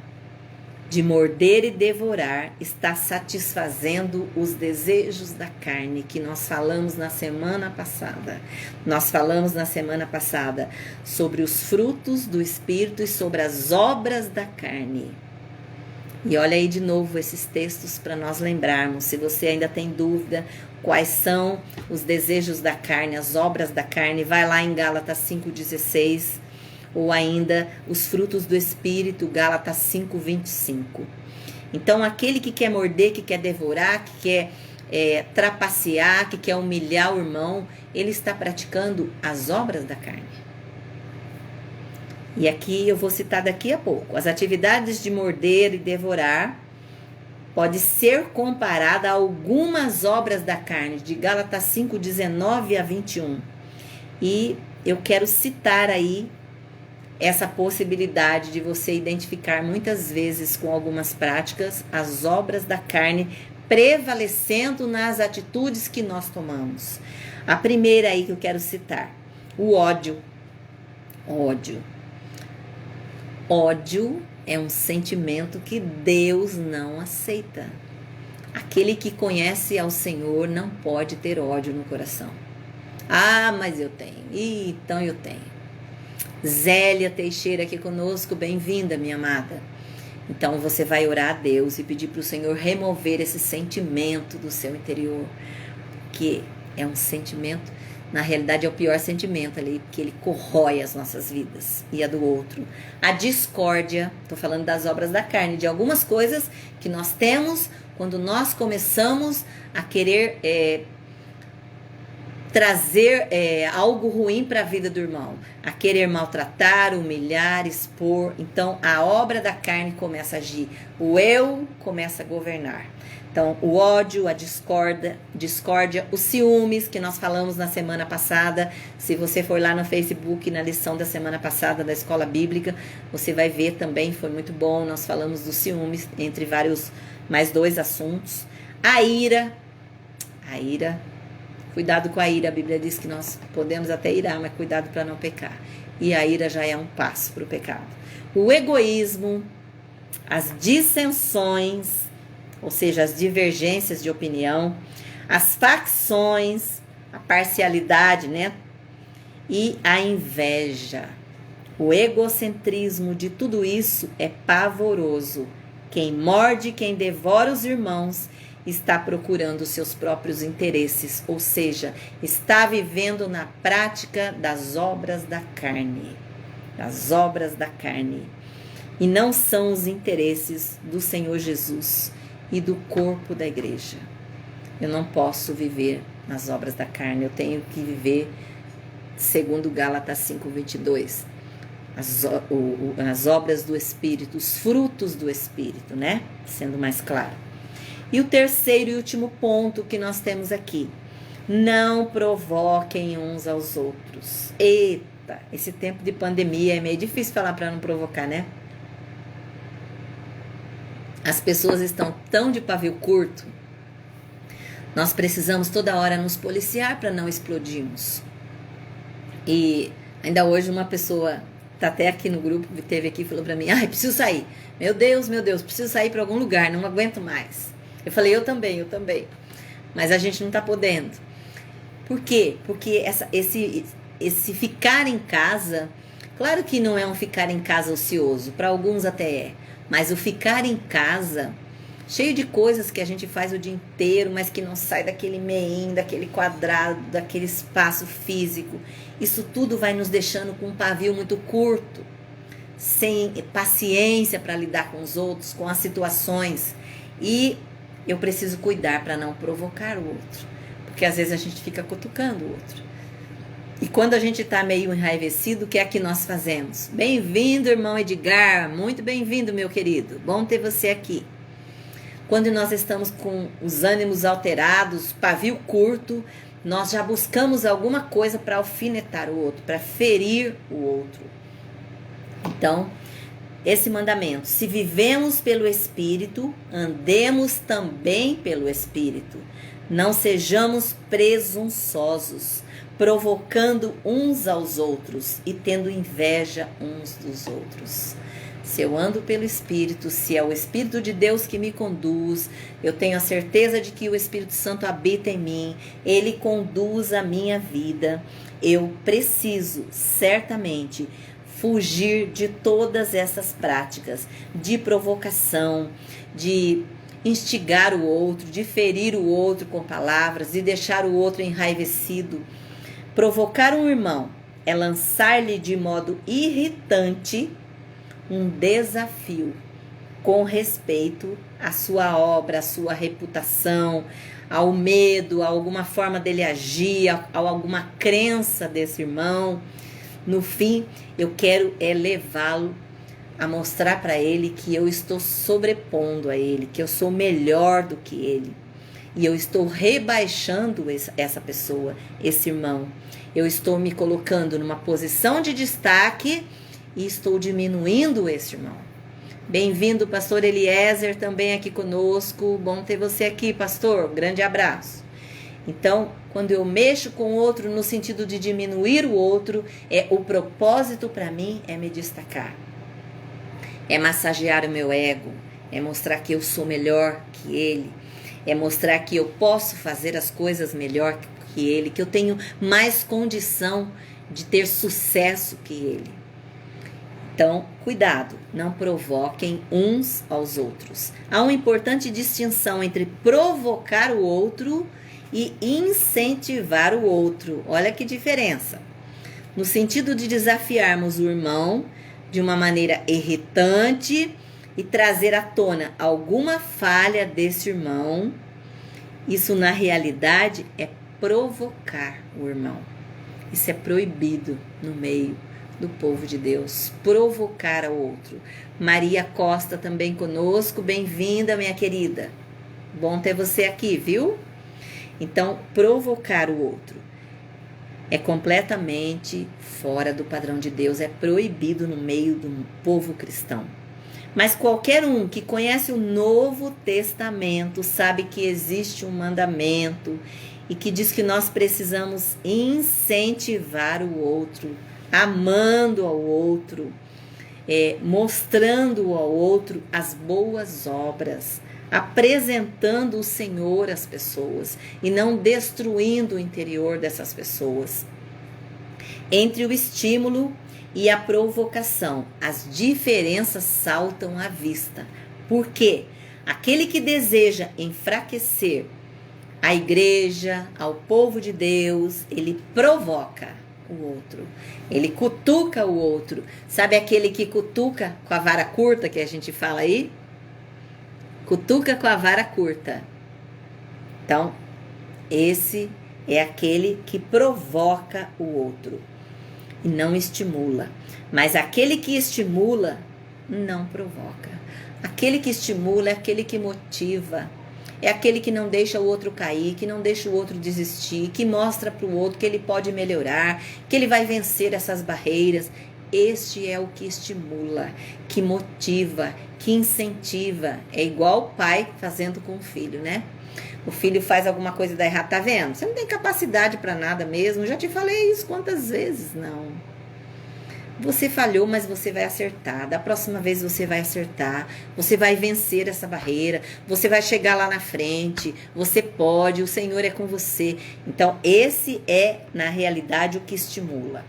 de morder e devorar está satisfazendo os desejos da carne, que nós falamos na semana passada. Nós falamos na semana passada sobre os frutos do Espírito e sobre as obras da carne. E olha aí de novo esses textos para nós lembrarmos. Se você ainda tem dúvida quais são os desejos da carne, as obras da carne, vai lá em Gálatas 5,16, ou ainda os frutos do Espírito, Gálatas 5,25. Então aquele que quer morder, que quer devorar, que quer trapacear, que quer humilhar o irmão, ele está praticando as obras da carne. E aqui eu vou citar daqui a pouco. As atividades de morder e devorar pode ser comparada a algumas obras da carne, de Gálatas 5:19 a 21. E eu quero citar aí essa possibilidade de você identificar muitas vezes com algumas práticas as obras da carne prevalecendo nas atitudes que nós tomamos. A primeira aí que eu quero citar, o ódio. Ódio é um sentimento que Deus não aceita. Aquele que conhece ao Senhor não pode ter ódio no coração. Ah, mas eu tenho. Então eu tenho. Zélia Teixeira aqui conosco, bem-vinda, minha amada. Então você vai orar a Deus e pedir para o Senhor remover esse sentimento do seu interior, que é um sentimento Na realidade é o pior sentimento ali, porque ele corrói as nossas vidas e a do outro. A discórdia, estou falando das obras da carne, de algumas coisas que nós temos quando nós começamos a querer trazer algo ruim para a vida do irmão, a querer maltratar, humilhar, expor. Então a obra da carne começa a agir, o eu começa a governar. Então o ódio, a discórdia, os ciúmes que nós falamos na semana passada. Se você for lá no Facebook, na lição da semana passada da Escola Bíblica, você vai ver também, foi muito bom, nós falamos dos ciúmes, entre vários, mais 2 assuntos. A ira, cuidado com a ira, a Bíblia diz que nós podemos até irar, mas cuidado para não pecar. E a ira já é um passo para o pecado. O egoísmo, as dissensões, ou seja, as divergências de opinião, as facções, a parcialidade, né? E a inveja. O egocentrismo de tudo isso é pavoroso. Quem morde, quem devora os irmãos, está procurando os seus próprios interesses, ou seja, está vivendo na prática das obras da carne. Das obras da carne. E não são os interesses do Senhor Jesus e do corpo da igreja. Eu não posso viver nas obras da carne, eu tenho que viver segundo Gálatas 5:22. As obras do Espírito, os frutos do Espírito, né? Sendo mais claro. E o terceiro e último ponto que nós temos aqui: não provoquem uns aos outros. Eita, esse tempo de pandemia é meio difícil falar para não provocar, né? As pessoas estão tão de pavio curto. Nós precisamos toda hora nos policiar para não explodirmos. E ainda hoje uma pessoa, tá até aqui no grupo, teve aqui e falou para mim: ai, preciso sair. Meu Deus, preciso sair para algum lugar, não aguento mais. Eu falei: eu também. Mas a gente não tá podendo. Por quê? Porque esse ficar em casa, claro que não é um ficar em casa ocioso, para alguns até é. Mas o ficar em casa, cheio de coisas que a gente faz o dia inteiro, mas que não sai daquele meinho, daquele quadrado, daquele espaço físico, isso tudo vai nos deixando com um pavio muito curto, sem paciência para lidar com os outros, com as situações. E eu preciso cuidar para não provocar o outro, porque às vezes a gente fica cutucando o outro. E quando a gente está meio enraivecido, o que é que nós fazemos? Bem-vindo, irmão Edgar, muito bem-vindo, meu querido, bom ter você aqui. Quando nós estamos com os ânimos alterados, pavio curto, nós já buscamos alguma coisa para alfinetar o outro, para ferir o outro. Então, esse mandamento: se vivemos pelo Espírito, andemos também pelo Espírito. Não sejamos presunçosos, provocando uns aos outros e tendo inveja uns dos outros. Se eu ando pelo Espírito, se é o Espírito de Deus que me conduz, eu tenho a certeza de que o Espírito Santo habita em mim, ele conduz a minha vida. Eu preciso, certamente, fugir de todas essas práticas de provocação, de instigar o outro, de ferir o outro com palavras, de deixar o outro enraivecido. Provocar um irmão é lançar-lhe de modo irritante um desafio com respeito à sua obra, à sua reputação, ao medo, a alguma forma dele agir, a alguma crença desse irmão. No fim, eu quero levá-lo a mostrar para ele que eu estou sobrepondo a ele, que eu sou melhor do que ele. E eu estou rebaixando essa pessoa, esse irmão. Eu estou me colocando numa posição de destaque e estou diminuindo esse irmão. Bem-vindo, pastor Eliezer, também aqui conosco. Bom ter você aqui, pastor. Grande abraço. Então, quando eu mexo com o outro no sentido de diminuir o outro, o propósito para mim é me destacar. É massagear o meu ego, é mostrar que eu sou melhor que ele, é mostrar que eu posso fazer as coisas melhor que ele, que eu tenho mais condição de ter sucesso que ele. Então, cuidado, não provoquem uns aos outros. Há uma importante distinção entre provocar o outro e incentivar o outro. Olha que diferença. No sentido de desafiarmos o irmão de uma maneira irritante e trazer à tona alguma falha desse irmão, isso na realidade é provocar o irmão. Isso é proibido no meio do povo de Deus, provocar ao outro. Maria Costa também conosco, bem-vinda, minha querida. Bom ter você aqui, viu? Então, provocar o outro é completamente fora do padrão de Deus, é proibido no meio do povo cristão. Mas qualquer um que conhece o Novo Testamento sabe que existe um mandamento e que diz que nós precisamos incentivar o outro, amando ao outro, mostrando ao outro as boas obras, apresentando o Senhor às pessoas e não destruindo o interior dessas pessoas. Entre o estímulo e a provocação, as diferenças saltam à vista. Por quê? Aquele que deseja enfraquecer a igreja, ao povo de Deus, ele provoca o outro, ele cutuca o outro. Sabe aquele que cutuca com a vara curta que a gente fala aí? Cutuca com a vara curta. Então, esse é aquele que provoca o outro e não estimula. Mas aquele que estimula não provoca. Aquele que estimula é aquele que motiva. É aquele que não deixa o outro cair, que não deixa o outro desistir, que mostra para o outro que ele pode melhorar, que ele vai vencer essas barreiras. Este é o que estimula, que motiva, que incentiva. É igual o pai fazendo com o filho, né? O filho faz alguma coisa e dá errado, tá vendo? Você não tem capacidade para nada mesmo. Já te falei isso quantas vezes, não. Você falhou, mas você vai acertar. Da próxima vez você vai acertar. Você vai vencer essa barreira. Você vai chegar lá na frente. Você pode. O Senhor é com você. Então, esse é, na realidade, o que estimula.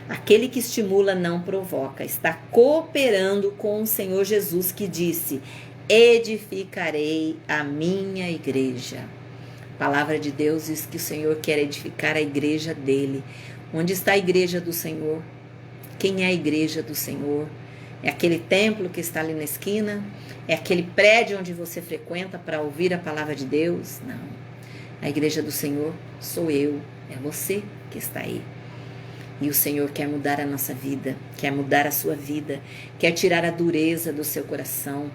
Aquele que estimula não provoca. Está cooperando com o Senhor Jesus que disse: edificarei a minha igreja. A palavra de Deus diz que o Senhor quer edificar a igreja dele. Onde está a igreja do Senhor? Quem é a igreja do Senhor? É aquele templo que está ali na esquina? É aquele prédio onde você frequenta para ouvir a palavra de Deus? Não. A igreja do Senhor sou eu, é você que está aí. E o Senhor quer mudar a nossa vida, quer mudar a sua vida, quer tirar a dureza do seu coração,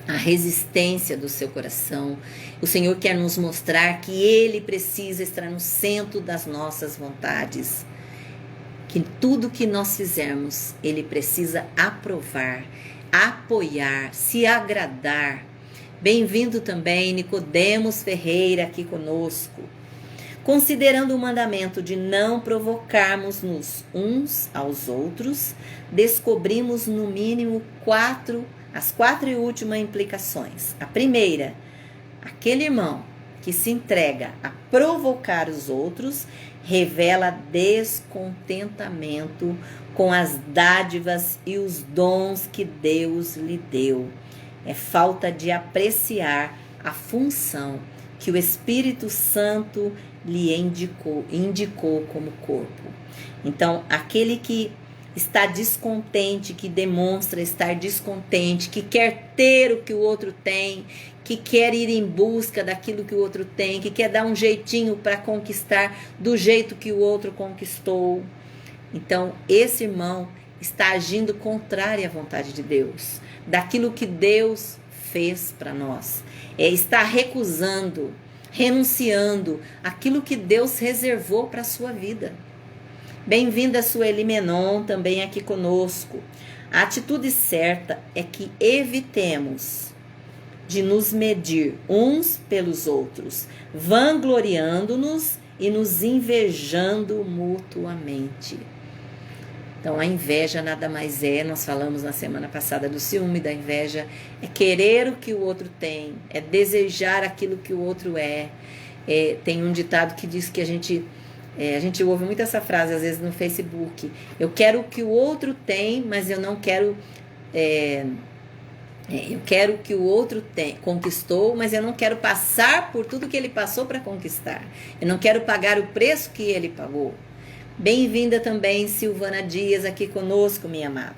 a resistência do seu coração. O Senhor quer nos mostrar que Ele precisa estar no centro das nossas vontades. Que tudo que nós fizermos, Ele precisa aprovar, apoiar, se agradar. Bem-vindo também, Nicodemos Ferreira, aqui conosco. Considerando o mandamento de não provocarmos-nos uns aos outros, descobrimos no mínimo as quatro e últimas implicações. A primeira, aquele irmão que se entrega a provocar os outros, revela descontentamento com as dádivas e os dons que Deus lhe deu. É falta de apreciar a função que o Espírito Santo lhe indicou como corpo. Então, aquele que está descontente, que demonstra estar descontente, que quer ter o que o outro tem, que quer ir em busca daquilo que o outro tem, que quer dar um jeitinho para conquistar do jeito que o outro conquistou. Então, esse irmão está agindo contrário à vontade de Deus, daquilo que Deus fez para nós. Está recusando, renunciando aquilo que Deus reservou para a sua vida. Bem-vinda, Sueli Menon, também aqui conosco. A atitude certa é que evitemos de nos medir uns pelos outros, vangloriando-nos e nos invejando mutuamente. Então, a inveja nada mais é, nós falamos na semana passada do ciúme, da inveja, é querer o que o outro tem, é desejar aquilo que o outro é. Tem um ditado que diz que a gente ouve muito essa frase, às vezes, no Facebook. Eu quero o que o outro tem, mas eu não quero Eu quero que o outro conquistou, mas eu não quero passar por tudo que ele passou para conquistar. Eu não quero pagar o preço que ele pagou. Bem-vinda também, Silvana Dias, aqui conosco, minha amada.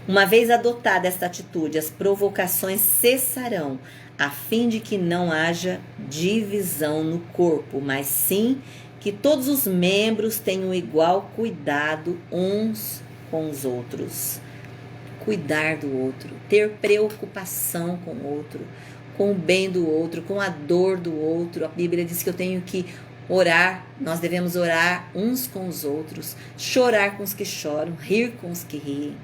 Uma vez adotada esta atitude, as provocações cessarão, a fim de que não haja divisão no corpo, mas sim que todos os membros tenham igual cuidado uns com os outros. Cuidar do outro, ter preocupação com o outro, com o bem do outro, com a dor do outro. A Bíblia diz que eu tenho que orar, nós devemos orar uns com os outros, chorar com os que choram, rir com os que riem.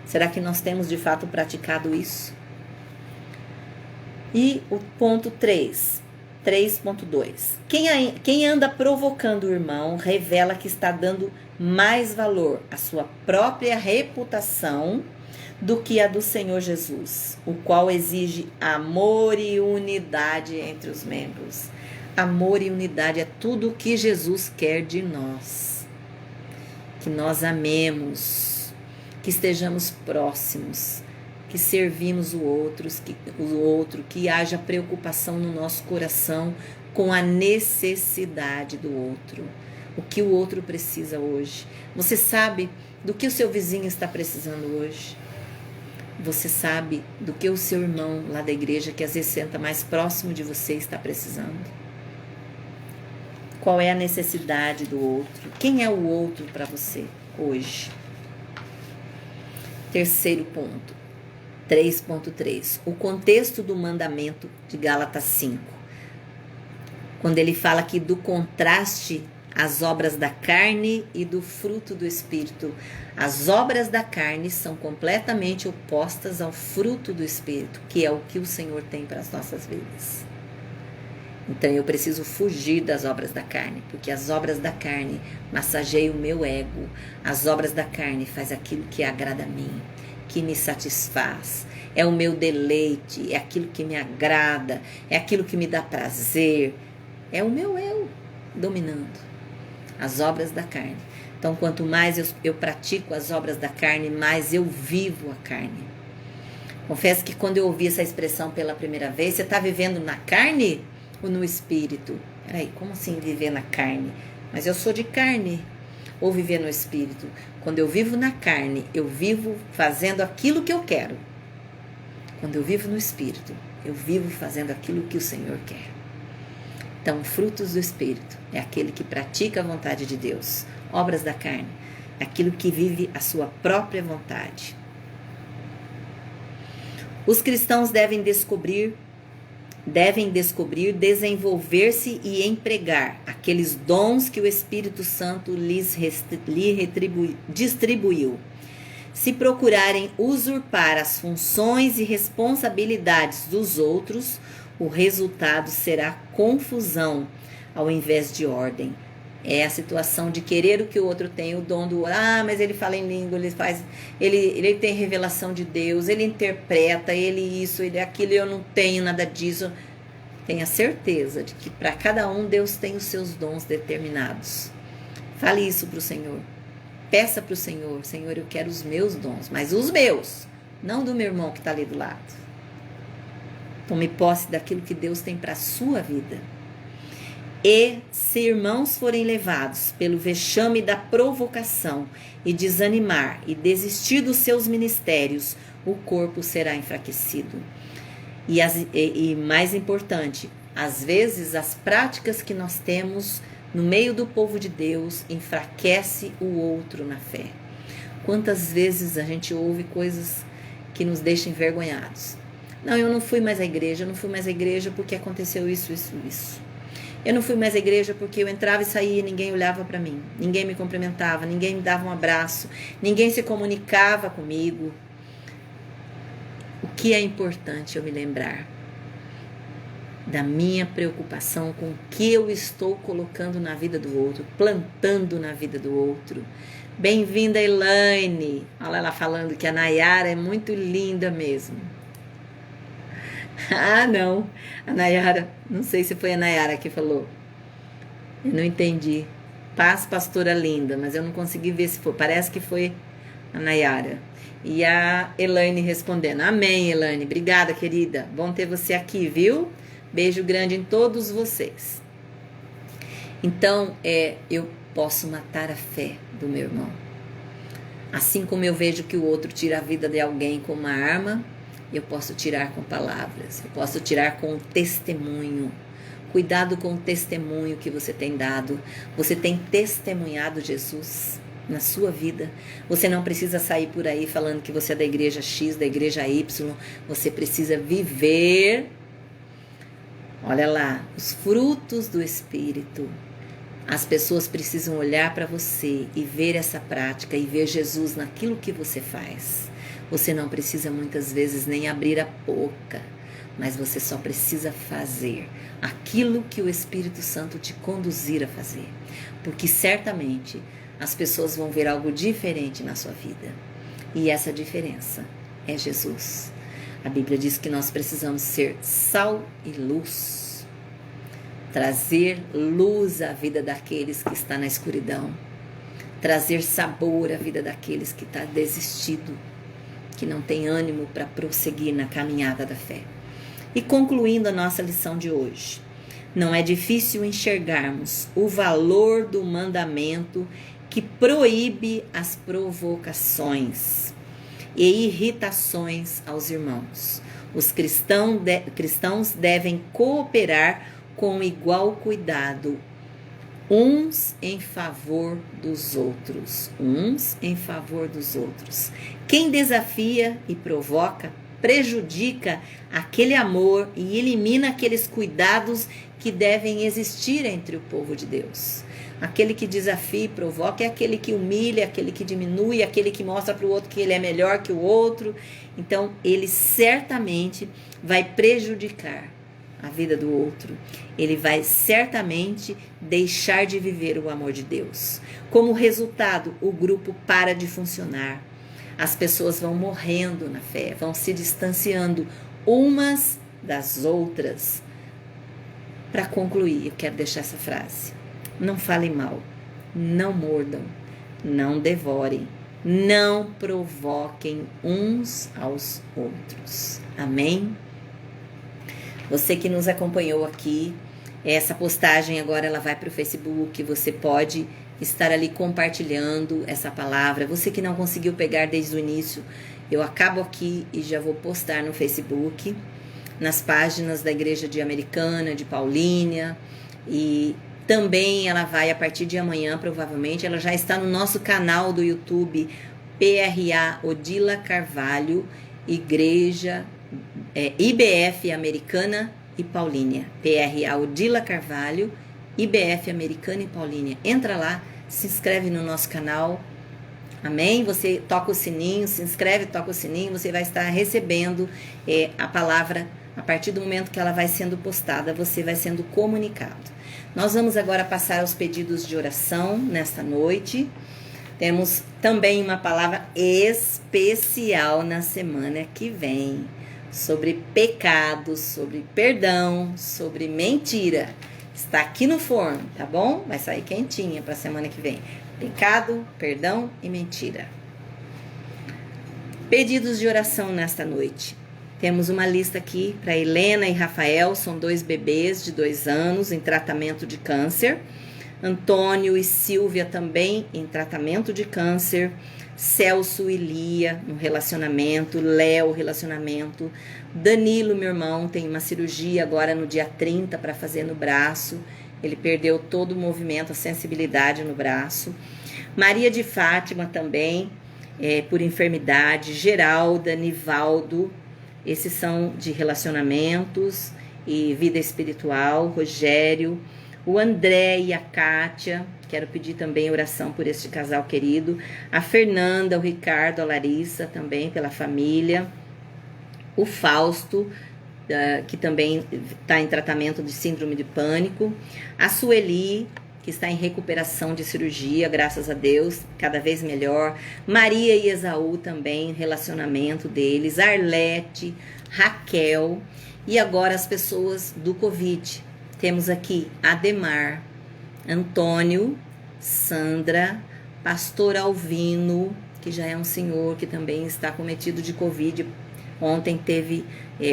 Será que nós temos de fato praticado isso? E o ponto 3.2. Quem anda provocando o irmão revela que está dando mais valor à sua própria reputação do que a do Senhor Jesus, o qual exige amor e unidade entre os membros. Amor e unidade é tudo o que Jesus quer de nós. Que nós amemos, que estejamos próximos, que servimos o outro, que haja preocupação no nosso coração com a necessidade do outro. O que o outro precisa hoje. Você sabe do que o seu vizinho está precisando hoje? Você sabe do que o seu irmão lá da igreja, que às vezes senta mais próximo de você, está precisando? Qual é a necessidade do outro? Quem é o outro para você hoje? Terceiro ponto, 3.3. O contexto do mandamento de Gálatas 5. Quando ele fala aqui do contraste às obras da carne e do fruto do Espírito. As obras da carne são completamente opostas ao fruto do Espírito, que é o que o Senhor tem para as nossas vidas. Então eu preciso fugir das obras da carne, porque as obras da carne massageiam o meu ego. As obras da carne faz aquilo que agrada a mim, que me satisfaz. É o meu deleite, é aquilo que me agrada, é aquilo que me dá prazer. É o meu eu dominando as obras da carne. Então, quanto mais eu pratico as obras da carne, mais eu vivo a carne. Confesso que quando eu ouvi essa expressão pela primeira vez, você está vivendo na carne ou no espírito? Peraí, como assim viver na carne? Mas eu sou de carne. Ou viver no espírito? Quando eu vivo na carne, eu vivo fazendo aquilo que eu quero. Quando eu vivo no espírito, eu vivo fazendo aquilo que o Senhor quer. Então, frutos do Espírito é aquele que pratica a vontade de Deus. Obras da carne é aquilo que vive a sua própria vontade. Os cristãos devem descobrir, desenvolver-se e empregar aqueles dons que o Espírito Santo lhe distribuiu. Se procurarem usurpar as funções e responsabilidades dos outros, o resultado será confusão ao invés de ordem. É a situação de querer o que o outro tem, o dom do mas ele fala em língua, ele tem revelação de Deus, ele interpreta, ele isso, ele aquilo, eu não tenho nada disso. Tenha certeza de que para cada um Deus tem os seus dons determinados. Fale isso para o Senhor. Peça para o Senhor, Senhor, eu quero os meus dons, mas os meus, não do meu irmão que está ali do lado. Tome posse daquilo que Deus tem para a sua vida. E se irmãos forem levados pelo vexame da provocação e desanimar e desistir dos seus ministérios, o corpo será enfraquecido. E mais importante, às vezes as práticas que nós temos no meio do povo de Deus enfraquece o outro na fé. Quantas vezes a gente ouve coisas que nos deixam envergonhados. Não, eu não fui mais à igreja, porque aconteceu isso. Eu não fui mais à igreja porque eu entrava e saía e ninguém olhava para mim. Ninguém me cumprimentava, ninguém me dava um abraço, ninguém se comunicava comigo. O que é importante eu me lembrar? Da minha preocupação com o que eu estou colocando na vida do outro, plantando na vida do outro. Bem-vinda, Elaine. Olha ela falando que a Nayara é muito linda mesmo. Não, a Nayara, não sei se foi a Nayara que falou. Eu não entendi. Paz, pastora linda, mas eu não consegui ver se foi. Parece que foi a Nayara. E a Elaine respondendo, amém, Elaine, obrigada, querida, bom ter você aqui, viu? Beijo grande em todos vocês. Então, eu posso matar a fé do meu irmão. Assim como eu vejo que o outro tira a vida de alguém com uma arma, eu posso tirar com palavras, eu posso tirar com testemunho. Cuidado com o testemunho que você tem dado. Você tem testemunhado Jesus na sua vida. Você não precisa sair por aí falando que você é da igreja X, da igreja Y. Você precisa viver, olha lá, os frutos do Espírito. As pessoas precisam olhar para você e ver essa prática e ver Jesus naquilo que você faz. Você não precisa muitas vezes nem abrir a boca, mas você só precisa fazer aquilo que o Espírito Santo te conduzir a fazer. Porque certamente as pessoas vão ver algo diferente na sua vida. E essa diferença é Jesus. A Bíblia diz que nós precisamos ser sal e luz. Trazer luz à vida daqueles que estão na escuridão. Trazer sabor à vida daqueles que estão desistido, que não tem ânimo para prosseguir na caminhada da fé. E concluindo a nossa lição de hoje, não é difícil enxergarmos o valor do mandamento que proíbe as provocações e irritações aos irmãos. Os cristãos devem cooperar com igual cuidado, uns em favor dos outros. Uns em favor dos outros. Quem desafia e provoca prejudica aquele amor e elimina aqueles cuidados que devem existir entre o povo de Deus. Aquele que desafia e provoca é aquele que humilha, aquele que diminui, aquele que mostra para o outro que ele é melhor que o outro. Então, ele certamente vai prejudicar a vida do outro. Ele vai certamente deixar de viver o amor de Deus. Como resultado, o grupo para de funcionar. As pessoas vão morrendo na fé, vão se distanciando umas das outras. Para concluir, eu quero deixar essa frase. Não falem mal, não mordam, não devorem, não provoquem uns aos outros. Amém? Você que nos acompanhou aqui, essa postagem agora ela vai para o Facebook, você pode estar ali compartilhando essa palavra. Você que não conseguiu pegar desde o início, eu acabo aqui e já vou postar no Facebook, nas páginas da Igreja de Americana, de Paulínia, e também ela vai a partir de amanhã, provavelmente, ela já está no nosso canal do YouTube, PRA Odila Carvalho, Igreja IBF Americana e Paulínia. PRA Odila Carvalho, IBF Americana e Paulínia. Entra lá, se inscreve no nosso canal. Amém? Você toca o sininho, se inscreve, toca o sininho, você vai estar recebendo a palavra a partir do momento que ela vai sendo postada, você vai sendo comunicado. Nós vamos agora passar aos pedidos de oração nesta noite. Temos também uma palavra especial na semana que vem, sobre pecado, sobre perdão, sobre mentira. Está aqui no forno, tá bom? Vai sair quentinha para a semana que vem. Pecado, perdão e mentira. Pedidos de oração nesta noite. Temos uma lista aqui para Helena e Rafael, são 2 bebês de 2 anos em tratamento de câncer. Antônio e Silvia também em tratamento de câncer. Celso e Lia no relacionamento. Léo, relacionamento. Danilo, meu irmão, tem uma cirurgia agora no dia 30 para fazer no braço. Ele perdeu todo o movimento, a sensibilidade no braço. Maria de Fátima também, por enfermidade. Geralda, Nivaldo, esses são de relacionamentos e vida espiritual. Rogério, o André e a Kátia, quero pedir também oração por este casal querido. A Fernanda, o Ricardo, a Larissa também pela família. O Fausto, que também está em tratamento de síndrome de pânico. A Sueli, que está em recuperação de cirurgia, graças a Deus, cada vez melhor. Maria e Esaú também, relacionamento deles. Arlete, Raquel. E agora as pessoas do Covid. Temos aqui Ademar, Antônio, Sandra, Pastor Alvino, que já é um senhor que também está cometido de Covid. Ontem teve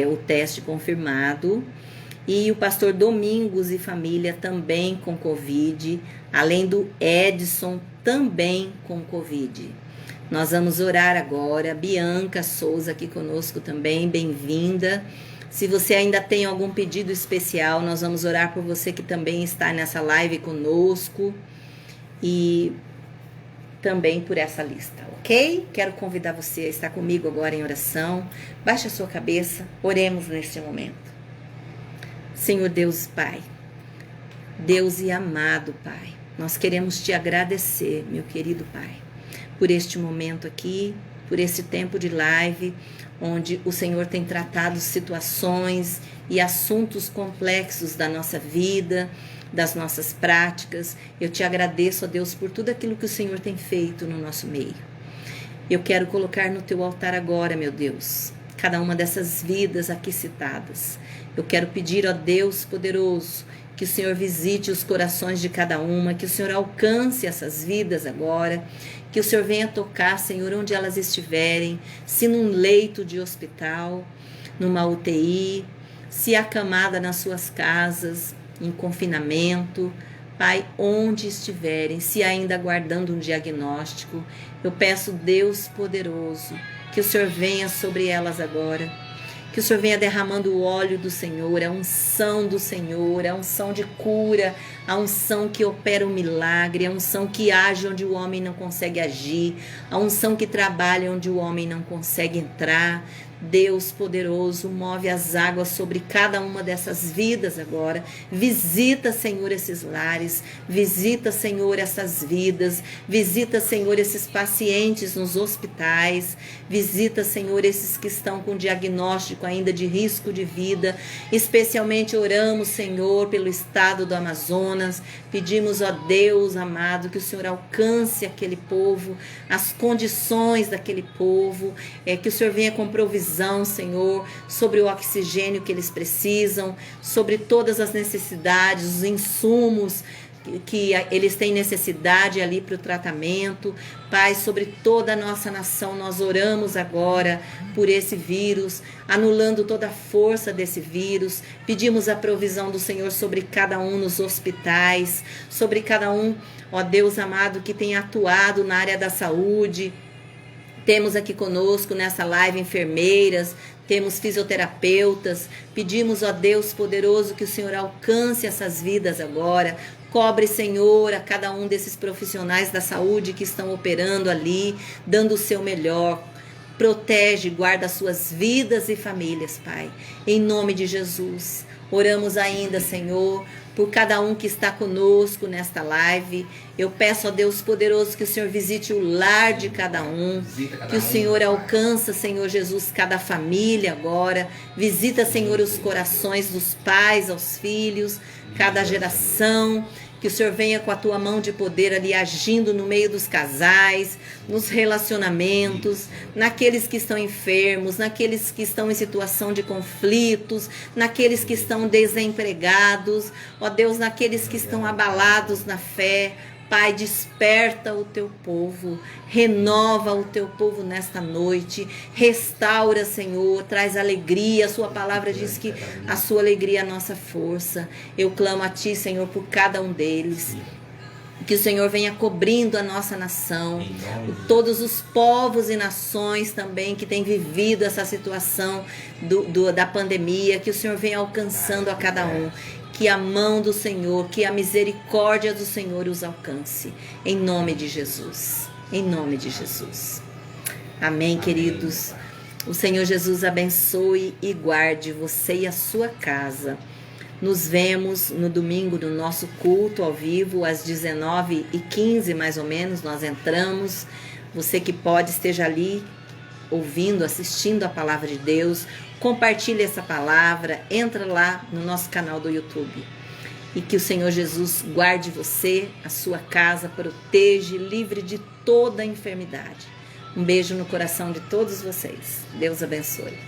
o teste confirmado. E o pastor Domingos e família também com Covid, além do Edson também com Covid. Nós vamos orar agora. Bianca Souza aqui conosco também, bem-vinda. Se você ainda tem algum pedido especial, nós vamos orar por você que também está nessa live conosco e também por essa lista, ok? Quero convidar você a estar comigo agora em oração. Baixe a sua cabeça, oremos neste momento. Senhor Deus Pai, Deus e amado Pai, nós queremos te agradecer, meu querido Pai, por este momento aqui, por esse tempo de live, onde o Senhor tem tratado situações e assuntos complexos da nossa vida, das nossas práticas. Eu te agradeço, ó Deus, por tudo aquilo que o Senhor tem feito no nosso meio. Eu quero colocar no teu altar agora, meu Deus, cada uma dessas vidas aqui citadas. Eu quero pedir, ó Deus poderoso, que o Senhor visite os corações de cada uma, que o Senhor alcance essas vidas agora, que o Senhor venha tocar, Senhor, onde elas estiverem, se num leito de hospital, numa UTI, se acamada nas suas casas, em confinamento, Pai, onde estiverem, se ainda aguardando um diagnóstico, eu peço, Deus poderoso, que o Senhor venha sobre elas agora, que o Senhor venha derramando o óleo do Senhor, a unção do Senhor, a unção de cura, a unção que opera o milagre, a unção que age onde o homem não consegue agir, a unção que trabalha onde o homem não consegue entrar. Deus poderoso, move as águas sobre cada uma dessas vidas agora. Visita, Senhor, esses lares. Visita, Senhor, essas vidas. Visita, Senhor, esses pacientes nos hospitais. Visita, Senhor, esses que estão com diagnóstico ainda de risco de vida. Especialmente oramos, Senhor, pelo estado do Amazonas. Pedimos, ó Deus amado, que o Senhor alcance aquele povo, as condições daquele povo, que o Senhor venha com provisão, Senhor, sobre o oxigênio que eles precisam, sobre todas as necessidades, os insumos que eles têm necessidade ali para o tratamento. Pai, sobre toda a nossa nação, nós oramos agora por esse vírus, anulando toda a força desse vírus. Pedimos a provisão do Senhor sobre cada um nos hospitais, sobre cada um, ó Deus amado, que tem atuado na área da saúde. Temos aqui conosco nessa live enfermeiras, temos fisioterapeutas. Pedimos, ó Deus poderoso, que o Senhor alcance essas vidas agora. Cobre, Senhor, a cada um desses profissionais da saúde que estão operando ali, dando o seu melhor. Protege, guarda as suas vidas e famílias, Pai. Em nome de Jesus. Oramos ainda, Senhor, por cada um que está conosco nesta live. Eu peço a Deus poderoso que o Senhor visite o lar de cada um, que o Senhor alcança, Senhor Jesus, cada família agora. Visita, Senhor, os corações dos pais aos filhos, cada geração. Que o Senhor venha com a tua mão de poder ali agindo no meio dos casais, nos relacionamentos, naqueles que estão enfermos, naqueles que estão em situação de conflitos, naqueles que estão desempregados, ó Deus, naqueles que estão abalados na fé. Pai, desperta o teu povo, renova o teu povo nesta noite, restaura, Senhor, traz alegria. A sua palavra diz que a sua alegria é a nossa força. Eu clamo a ti, Senhor, por cada um deles. Que o Senhor venha cobrindo a nossa nação, todos os povos e nações também que têm vivido essa situação da pandemia, que o Senhor venha alcançando a cada um. Que a mão do Senhor, que a misericórdia do Senhor os alcance. Em nome de Jesus. Em nome de Jesus. Amém, queridos. O Senhor Jesus abençoe e guarde você e a sua casa. Nos vemos no domingo no nosso culto ao vivo, às 19h15 mais ou menos, nós entramos. Você que pode, esteja ali ouvindo, assistindo a palavra de Deus. Compartilhe essa palavra, entra lá no nosso canal do YouTube. E que o Senhor Jesus guarde você, a sua casa, proteja, livre de toda enfermidade. Um beijo no coração de todos vocês. Deus abençoe.